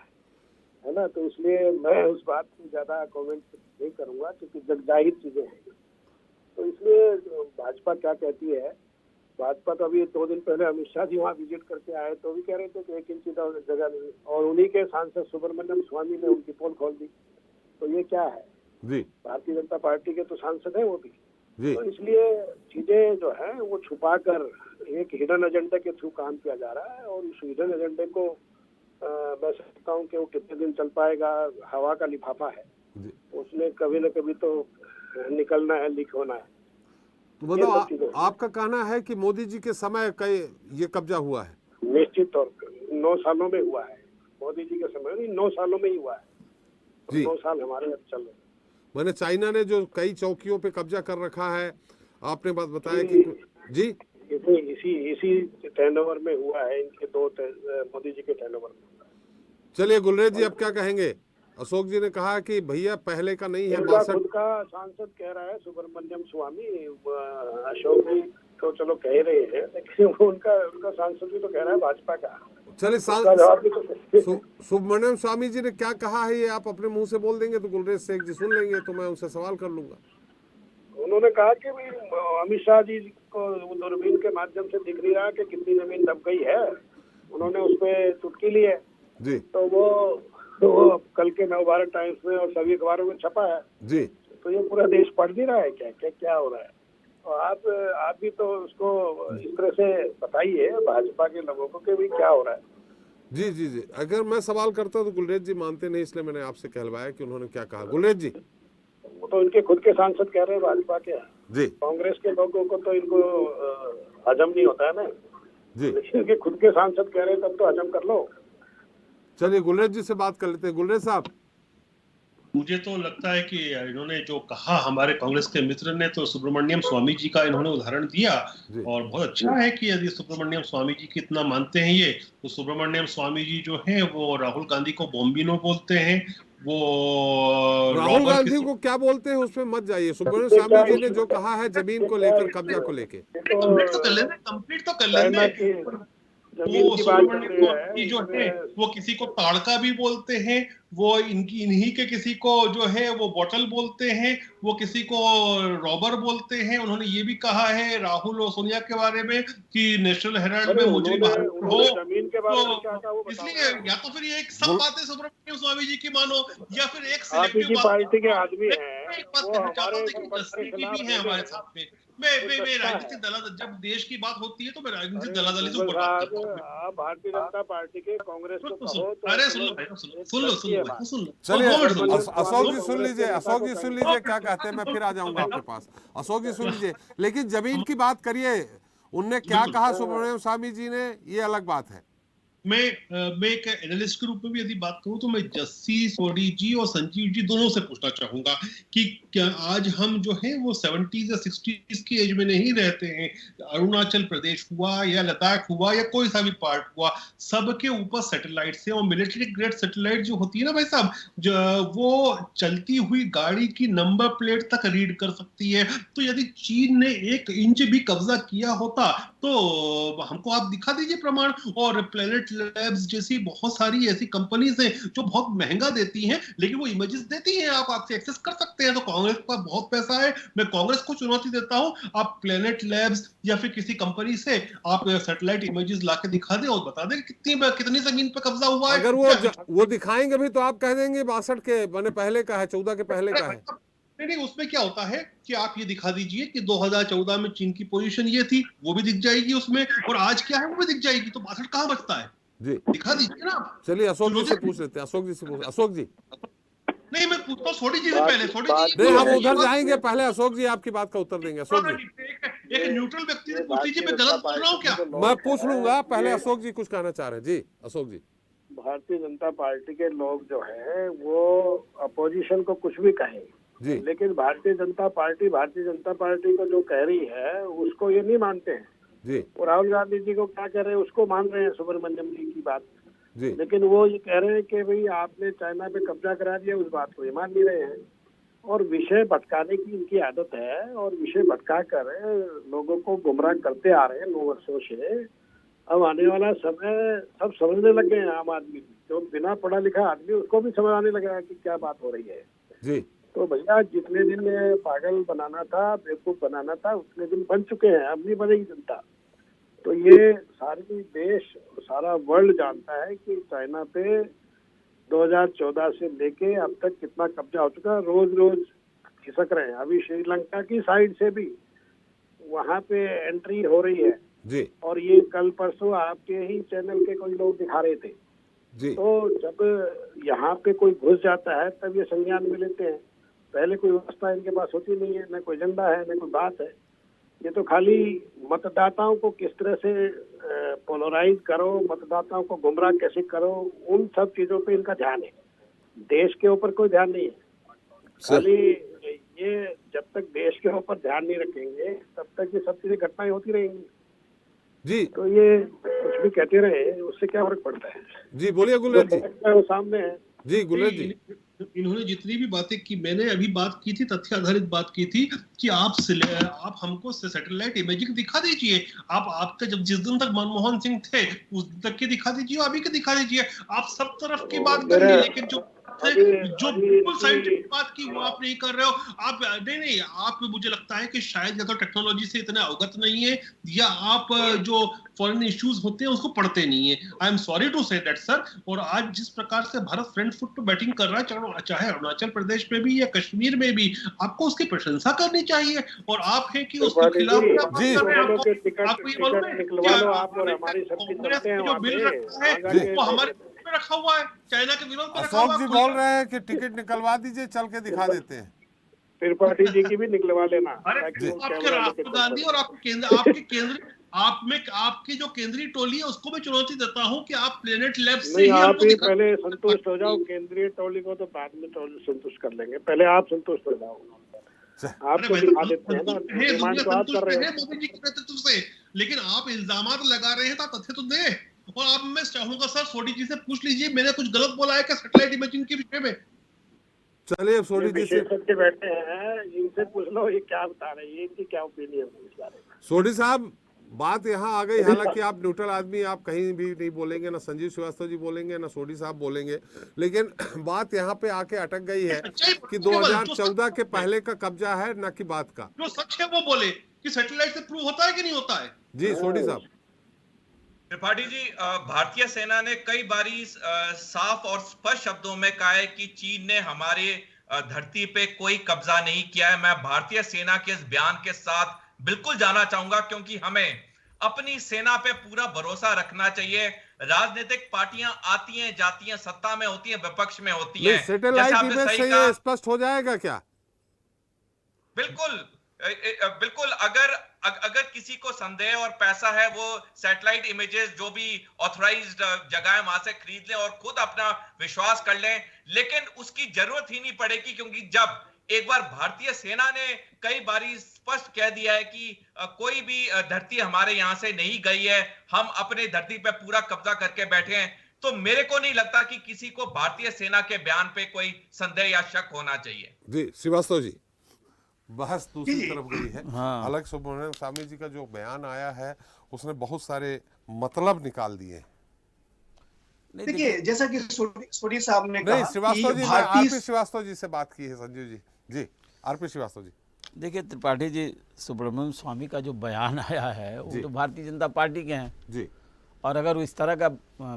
है ना। तो इसलिए मैं उस बात की ज्यादा कमेंट नहीं करूंगा, क्योंकि जगजाहिर चीजें हैं। तो इसलिए भाजपा क्या कहती है, भाजपा तो अभी 2 दिन पहले अमित शाह जी वहाँ विजिट करके आए तो भी कह रहे थे कि 1 इंच जगह नहीं, और उन्हीं के सांसद सुब्रमण्यम स्वामी ने उनकी पोल खोल दी। तो ये क्या है जी? भारतीय जनता पार्टी के तो सांसद हैं वो भी जी। तो इसलिए चीजें जो है वो छुपा कर एक हिडन एजेंडा के थ्रू काम किया जा रहा है, और उस हिडन एजेंडे को मैं समझता हूँ कि वो कितने दिन चल पाएगा, हवा का लिफाफा है, उसमें कभी न कभी तो निकलना है, लीक होना है। तो मतलब आपका कहना है कि मोदी जी के समय का ये कब्जा हुआ है? निश्चित तौर पर 9 सालों में हुआ है, मोदी जी के समय नहीं, 9 सालों में ही हुआ है। तो 9 साल हमारे अब चल रहे। मैंने चाइना ने जो कई चौकियों पे कब्जा कर रखा है, आपने बात बताया कि जी इसी टर्नओवर में हुआ है, इनके 2 मोदी जी के टर्नओवर में हुआ है। चलिए गुलरेज जी, अब क्या कहेंगे? अशोक जी ने कहा कि भैया पहले का नहीं है। खुद का सांसद कह रहा है सुब्रमण्यम स्वामी, अशोक जी तो चलो कह रहे हैं, लेकिन उनका सांसद भी तो कह रहा है भाजपा का। चलिए, सुब्रमण्यम स्वामी जी ने क्या कहा है ये आप अपने मुंह से बोल देंगे तो गुलरेज शेख जी सुन लेंगे, तो मैं उनसे सवाल कर लूंगा। उन्होंने कहा कि भाई अमित शाह जी को दूरबीन के माध्यम से दिख नहीं रहा कि कितनी जमीन दब गई है, उन्होंने उस पर चुटकी ली है जी। तो वो कल के नवभारत टाइम्स में और सभी अखबारों में छपा है जी। तो ये पूरा देश पढ़ नहीं रहा है क्या हो रहा है। तो आप भी तो उसको इस तरह से बताइए भाजपा के लोगों को कि भाई क्या हो रहा है। जी जी जी, अगर मैं सवाल करता हूँ तो गुलरेज जी मानते नहीं, इसलिए मैंने आपसे कहलवाया कि उन्होंने क्या कहा। गुलरेज जी, वो तो इनके खुद के सांसद कह रहे हैं भाजपा के जी। कांग्रेस के लोगों को तो इनको हजम नहीं होता है ना जी, लेकिन इनके खुद के सांसद कह रहे हैं तब तो हजम कर लो। चलिए गुलरेज जी से बात कर लेते हैं। गुलरेज साहब, मुझे तो लगता है कि इन्होंने जो कहा हमारे कांग्रेस के मित्र ने, तो सुब्रमण्यम स्वामी जी का इन्होंने उदाहरण दिया, और बहुत अच्छा है कि यदि सुब्रमण्यम स्वामी जी कितना मानते हैं ये, तो सुब्रमण्यम स्वामी जी जो है वो राहुल गांधी को बोम्बिनो बोलते हैं, वो राहुल गांधी को क्या बोलते हैं उसमें मत जाइए। सुब्रमण्यम स्वामी जी ने जो कहा है जमीन को लेकर, कब्जा को लेकर, कंप्लीट तो कर लेंगे। वो सुब्रमण्यम स्वामी जो है वो किसी को ताड़का भी बोलते हैं, वो इन्हीं के किसी को जो है वो बोतल बोलते हैं, वो किसी को रॉबर बोलते हैं। उन्होंने ये भी कहा है राहुल और सोनिया के बारे में कि नेशनल हेराल्ड में मुझे हो, तो इसलिए या तो फिर ये एक सब बातें सुब्रमण्यम स्वामी जी की मानो, या फिर एक पार्टी के आदमी हैं, भी है हमारे साथ में। राजनीतिक दलाल, जब देश की बात होती है तो मैं राजनीतिक दलादली से ऊपर बात करता हूँ। आप भारतीय जनता पार्टी के कांग्रेस को कहो तो अरे सुन लो भाई, सुन लो। चलिए सुन लो। अशोक जी सुन लीजिए, अशोक जी सुन लीजिए क्या कहते हैं, मैं फिर आ जाऊंगा आपके पास। अशोक जी सुन लीजिए, लेकिन जमीन की बात करिए, उनने क्या कहा सुब्रमण्यम स्वामी जी ने, ये अलग बात है। मैं एक एनालिस्ट के रूप में भी यदि बात करूं तो मैं जस्सी, सोडी जी और संजीव जी दोनों से पूछना चाहूंगा कि क्या आज हम जो है वो 70s या 60s की एज में नहीं रहते हैं। अरुणाचल प्रदेश हुआ या लद्दाख हुआ या कोई सा भी पार्ट हुआ, सबके ऊपर सैटेलाइट से, और मिलिट्री ग्रेड सैटेलाइट जो होती है ना भाई साहब, वो चलती हुई गाड़ी की नंबर प्लेट तक रीड कर सकती है। तो यदि चीन ने 1 इंच भी कब्जा किया होता तो हमको आप दिखा दीजिए प्रमाण। और प्लेनेट लैब्स जैसी बहुत सारी ऐसी कंपनीज हैं जो बहुत महंगा देती हैं, लेकिन वो इमेजेस देती हैं, आप आपसे एक्सेस कर सकते हैं। तो कांग्रेस का बहुत पैसा है, मैं कांग्रेस को चुनौती देता हूं, आप प्लेनेट लैब्स या फिर किसी कंपनी से आप सैटेलाइट इमेजेस लाके दिखा दें और बता दें कितनी जमीन पे कब्जा हुआ है। अगर वो दिखाएंगे भी तो आप कह देंगे 62 के मैंने पहले का है, 14 के पहले का है। नहीं, उसमें क्या होता है कि आप ये दिखा दीजिए कि 2014 में चीन की पोजीशन ये थी, वो भी दिख जाएगी उसमें, और आज क्या है वो भी दिख जाएगी। तो 62 कहां बचता है जी, दिखा दीजिए ना आप। चलिए अशोक जी से पूछ लेते हैं, अशोक जी से पूछ। अशोक जी नहीं, मैं पूछता हूँ सोडी जी से पहले। सोडी जी नहीं, हम उधर जाएंगे, पहले अशोक जी आपकी बात का उत्तर देंगे। अशोक जी एक न्यूट्रल व्यक्ति से पूछ लीजिए, मैं गलत बोल रहा हूँ क्या? मैं पूछ लूंगा, पहले अशोक जी कुछ कहना चाह रहे हैं। जी अशोक जी। भारतीय जनता पार्टी के लोग जो है वो अपोजिशन को कुछ भी कहें, लेकिन भारतीय जनता पार्टी को जो कह रही है उसको ये नहीं मानते हैं जी। और राहुल गांधी जी को क्या कह रहे हैं उसको मान रहे हैं, सुब्रमण्यम जी की बात जी। लेकिन वो ये कह रहे हैं कि भाई आपने चाइना पे कब्जा करा दिया, उस बात को ये मान नहीं रहे हैं। और विषय भटकाने की इनकी आदत है, और विषय भटका कर लोगों को गुमराह करते आ रहे हैं 9 वर्षों से। अब आने वाला समय सब समझने लग गए हैं, आम आदमी जो बिना पढ़ा लिखा आदमी उसको भी समझ आने लगा कि क्या बात हो रही है जी। तो भैया जितने दिन पागल बनाना था, बेवकूफ बनाना था, उतने दिन बन चुके हैं, अब नहीं बनेगी जनता। तो ये सारी देश, सारा वर्ल्ड जानता है कि चाइना पे 2014 से लेके अब तक कितना कब्जा हो चुका है। रोज रोज खिसक रहे हैं। अभी श्रीलंका की साइड से भी वहाँ पे एंट्री हो रही है जी। और ये कल परसों आपके ही चैनल के कोई लोग दिखा रहे थे जी। तो जब यहाँ पे कोई घुस जाता है तब ये संज्ञान में लेते हैं। पहले कोई व्यवस्था इनके पास होती नहीं है, न कोई एजेंडा है, न कोई बात है। ये तो खाली मतदाताओं को किस तरह से पोलराइज करो, मतदाताओं को गुमराह कैसे करो, उन सब चीजों पे इनका ध्यान है। देश के ऊपर कोई ध्यान नहीं है। खाली ये जब तक देश के ऊपर ध्यान नहीं रखेंगे तब तक ये सब चीजें घटनाएं होती रहेंगी जी। तो ये कुछ भी कहते रहे, उससे क्या फर्क पड़ता है। जी बोलिए गुलेर जी। वो सामने है जी गुलेर जी। इन्होंने जितनी भी बातें की, मैंने अभी बात की थी, तथ्य आधारित बात की थी कि आप हमको सैटेलाइट इमेजिंग दिखा दीजिए। आपका जब जिस दिन तक मनमोहन सिंह थे उस दिन तक के दिखा दीजिए, अभी के दिखा दीजिए। आप सब तरफ की बात करिए, लेकिन जो बिल्कुल साइंटिफिक बात की वो आप नहीं कर रहे हो। आप नहीं, आप मुझे लगता है कि शायद या तो टेक्नोलॉजी से इतना अवगत नहीं है, या आप जो फॉरेन इश्यूज होते हैं उसको पढ़ते नहीं है। I am sorry to say that sir. और आज जिस प्रकार से भारत फ्रंट फुट पे बैटिंग कर रहा है, चाहे अरुणाचल प्रदेश में भी या कश्मीर में भी, आपको उसकी प्रशंसा करनी चाहिए। और आप हैं कि उसके खिलाफ वो हमारे रखा हुआ है, चाइना के विरोध में रखा हुआ है। अशोक जी बोल रहे हैं कि टिकट निकलवा दीजिए, चल के दिखा देते हैं। त्रिपाठी जी की भी निकलवा लेना। अरे आपके राहुल गांधी और आपकी जो केंद्रीय टोली है उसको मैं चुनौती देता हूँ कि आप प्लेनेट लैब से आप ही पहले संतुष्ट हो जाओ। केंद्रीय टोली को तो बाद में संतुष्ट कर लेंगे, पहले आप संतुष्ट हो जाओ। आपको दिखा देते हैं ना, डिमांड तो आप कर रहे हैं मोदी जी के नेतृत्व से, लेकिन आप इल्जाम लगा रहे हैं तो तथ्य तो दे। और अब मैं चाहूंगा सर सोडी जी से पूछ लीजिए, मैंने कुछ गलत बोला है क्या सैटेलाइट इमेजिंग के विषय में? चलिए सोडी जी से बैठे हैं, इनसे पूछ लो ये क्या बता रहे हैं, इनकी क्या ओपिनियन है इस बारे में। सोडी साहब बात यहाँ आ गई, हालांकि आप न्यूट्रल आदमी, आप कहीं भी नहीं बोलेंगे, ना संजीव श्रीवास्तव जी बोलेंगे, ना सोडी साहब बोलेंगे, लेकिन बात यहाँ पे आके अटक गई है कि 2014 के पहले का कब्जा है, ना कि बात का। जो सच है वो बोले कि सैटेलाइट से प्रूव होता है कि नहीं होता है। जी सोडी साहब। त्रिपाठी जी, भारतीय सेना ने कई बारी साफ और स्पष्ट शब्दों में कहा है कि चीन ने हमारे धरती पे कोई कब्जा नहीं किया है। मैं भारतीय सेना के इस बयान के साथ बिल्कुल जाना चाहूंगा, क्योंकि हमें अपनी सेना पे पूरा भरोसा रखना चाहिए। राजनीतिक पार्टियां आती हैं जाती हैं, सत्ता में होती हैं, विपक्ष में होती हैं। सैटेलाइट इमेज से ये स्पष्ट हो जाएगा क्या? बिल्कुल बिल्कुल। अगर किसी को संदेह और पैसा है, वो सैटेलाइट इमेजेस जो भी ऑथराइज्ड जगह है वहां से खरीद लें और खुद अपना विश्वास कर लें, लेकिन उसकी जरूरत ही नहीं पड़ेगी, क्योंकि जब एक बार भारतीय सेना ने कई बारी स्पष्ट कह दिया है कि कोई भी धरती हमारे यहां से नहीं गई है, हम अपने धरती पे पूरा कब्जा करके बैठे हैं, तो मेरे को नहीं लगता कि किसी को भारतीय सेना के बयान पे कोई संदेह या शक होना चाहिए। जी श्रीवास्तव जी, बहस दूसरी जी। तरफ गई है। हाँ। अलग सुब्रमण्यम स्वामी जी का जो बयान आया है उसने बहुत सारे मतलब निकाल दिए हैं। नहीं, देखिए, जैसा कि सोनी साहब ने नहीं कहा श्रीवास्तव कि जी, मैं भारतीय आरपी श्रीवास्तव जी से बात की है। संजीव जी, जी आरपी श्रीवास्तव जी। देखिए त्रिपाठी जी, सुब्रमण्यम स्वामी का जो बयान आया है वो जी। तो भारतीय जनता पार्टी के हैं, जी और अगर वो इस तरह का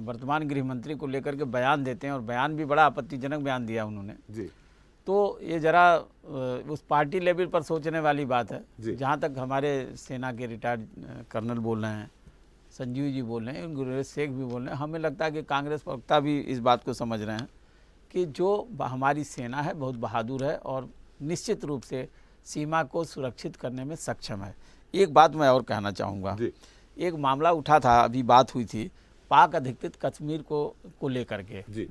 वर्तमान गृह मंत्री को लेकर के बयान देते हैं, और बयान भी बड़ा आपत्तिजनक बयान दिया उन्होंने, जी तो ये जरा उस पार्टी लेवल पर सोचने वाली बात है। जी। जहाँ तक हमारे सेना के रिटायर्ड कर्नल बोल रहे हैं, संजीव जी बोल रहे हैं, गुरुरेज शेख भी बोल रहे हैं, हमें लगता है कि कांग्रेस प्रवक्ता भी इस बात को समझ रहे हैं कि जो हमारी सेना है बहुत बहादुर है और निश्चित रूप से सीमा को सुरक्षित करने में सक्षम है। एक बात मैं और कहना चाहूँगा, जी एक मामला उठा था, अभी बात हुई थी पाक अधिकृत कश्मीर को लेकर के। जी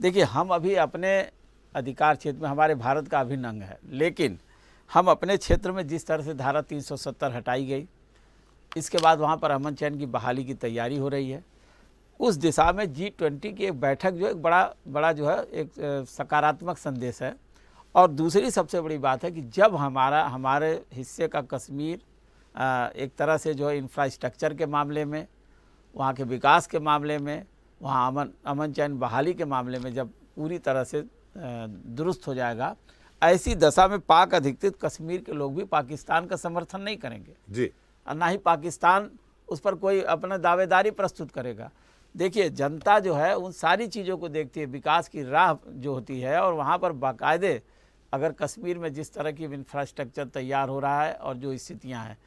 देखिए, हम अभी अपने अधिकार क्षेत्र में, हमारे भारत का अभिन्न अंग है, लेकिन हम अपने क्षेत्र में जिस तरह से धारा 370 हटाई गई, इसके बाद वहाँ पर अमन चैन की बहाली की तैयारी हो रही है, उस दिशा में G20 की एक बैठक जो एक बड़ा जो है एक सकारात्मक संदेश है। और दूसरी सबसे बड़ी बात है कि जब हमारे हिस्से का कश्मीर एक तरह से जो है इंफ्रास्ट्रक्चर के मामले में, वहाँ के विकास के मामले में, वहाँ अमन चैन बहाली के मामले में जब पूरी तरह से दुरुस्त हो जाएगा, ऐसी दशा में पाक अधिकृत कश्मीर के लोग भी पाकिस्तान का समर्थन नहीं करेंगे जी और ना ही पाकिस्तान उस पर कोई अपना दावेदारी प्रस्तुत करेगा। देखिए, जनता जो है उन सारी चीज़ों को देखती है, विकास की राह जो होती है, और वहाँ पर बाकायदे अगर कश्मीर में जिस तरह की इंफ्रास्ट्रक्चर तैयार हो रहा है और जो स्थितियाँ हैं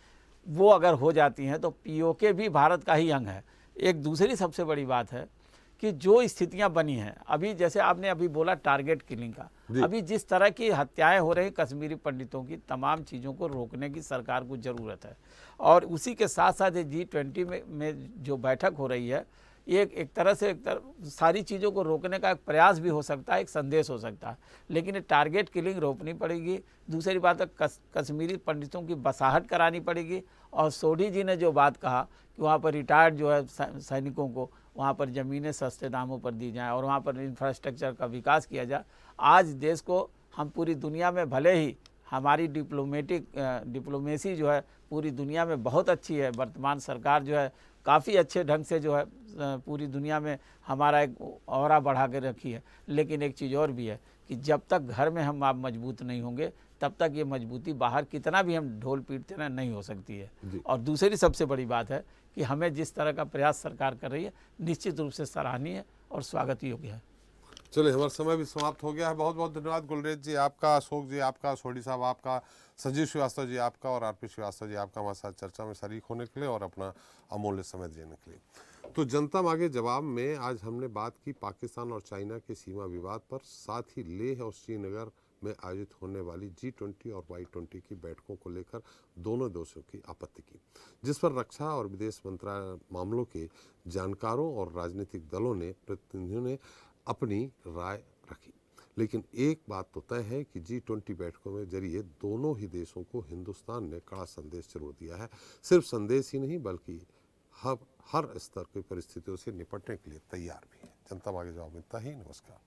वो अगर हो जाती हैं, तो पीओके भी भारत का ही अंग है। एक दूसरी सबसे बड़ी बात है कि जो स्थितियां बनी हैं अभी, जैसे आपने अभी बोला टारगेट किलिंग का, अभी जिस तरह की हत्याएं हो रही कश्मीरी पंडितों की, तमाम चीज़ों को रोकने की सरकार को ज़रूरत है। और उसी के साथ साथ G20 में जो बैठक हो रही है, ये एक तरह से सारी चीज़ों को रोकने का एक प्रयास भी हो सकता है, एक संदेश हो सकता है, लेकिन ये टारगेट किलिंग रोकनी पड़ेगी। दूसरी बात है कश्मीरी पंडितों की बसाहट करानी पड़ेगी। और सोढ़ी जी ने जो बात कहा कि वहाँ पर रिटायर्ड जो है सैनिकों को वहाँ पर ज़मीनें सस्ते दामों पर दी जाएँ और वहाँ पर इंफ्रास्ट्रक्चर का विकास किया जाए। आज देश को हम पूरी दुनिया में, भले ही हमारी डिप्लोमेसी जो है पूरी दुनिया में बहुत अच्छी है, वर्तमान सरकार जो है काफ़ी अच्छे ढंग से जो है पूरी दुनिया में हमारा एक औरा बढ़ा के रखी है, लेकिन एक चीज़ और भी है कि जब तक घर में हम आप मजबूत नहीं होंगे, तब तक ये मजबूती बाहर कितना भी हम ढोल पीटते ना नहीं हो सकती है। और दूसरी सबसे बड़ी बात है कि हमें जिस तरह का प्रयास सरकार कर रही है, निश्चित रूप से सराहनीय और स्वागत योग्य है। चलिए, हमारा समय भी समाप्त हो गया है। बहुत बहुत धन्यवाद गुलरेज जी आपका, अशोक जी आपका, सोढ़ी साहब आपका, संजीव श्रीवास्तव जी आपका और आरपी श्रीवास्तव जी आपका हमारे साथ चर्चा में शरीक होने के लिए और अपना अमूल्य समय देने के लिए। तो जनता मांगे जवाब में आज हमने बात की पाकिस्तान और चाइना के सीमा विवाद पर, साथ ही लेह और श्रीनगर में आयोजित होने वाली G20 और Y20 की बैठकों को लेकर दोनों देशों की आपत्ति की, जिस पर रक्षा और विदेश मंत्रालय मामलों के जानकारों और राजनीतिक दलों ने प्रतिनिधियों ने अपनी राय रखी। लेकिन एक बात तो तय है कि G20 बैठकों में जरिए दोनों ही देशों को हिंदुस्तान ने कड़ा संदेश जरूर दिया है। सिर्फ संदेश ही नहीं, बल्कि हर स्तर की परिस्थितियों से निपटने के लिए तैयार भी है। जनता मांगे जवाब मिलता ही। नमस्कार।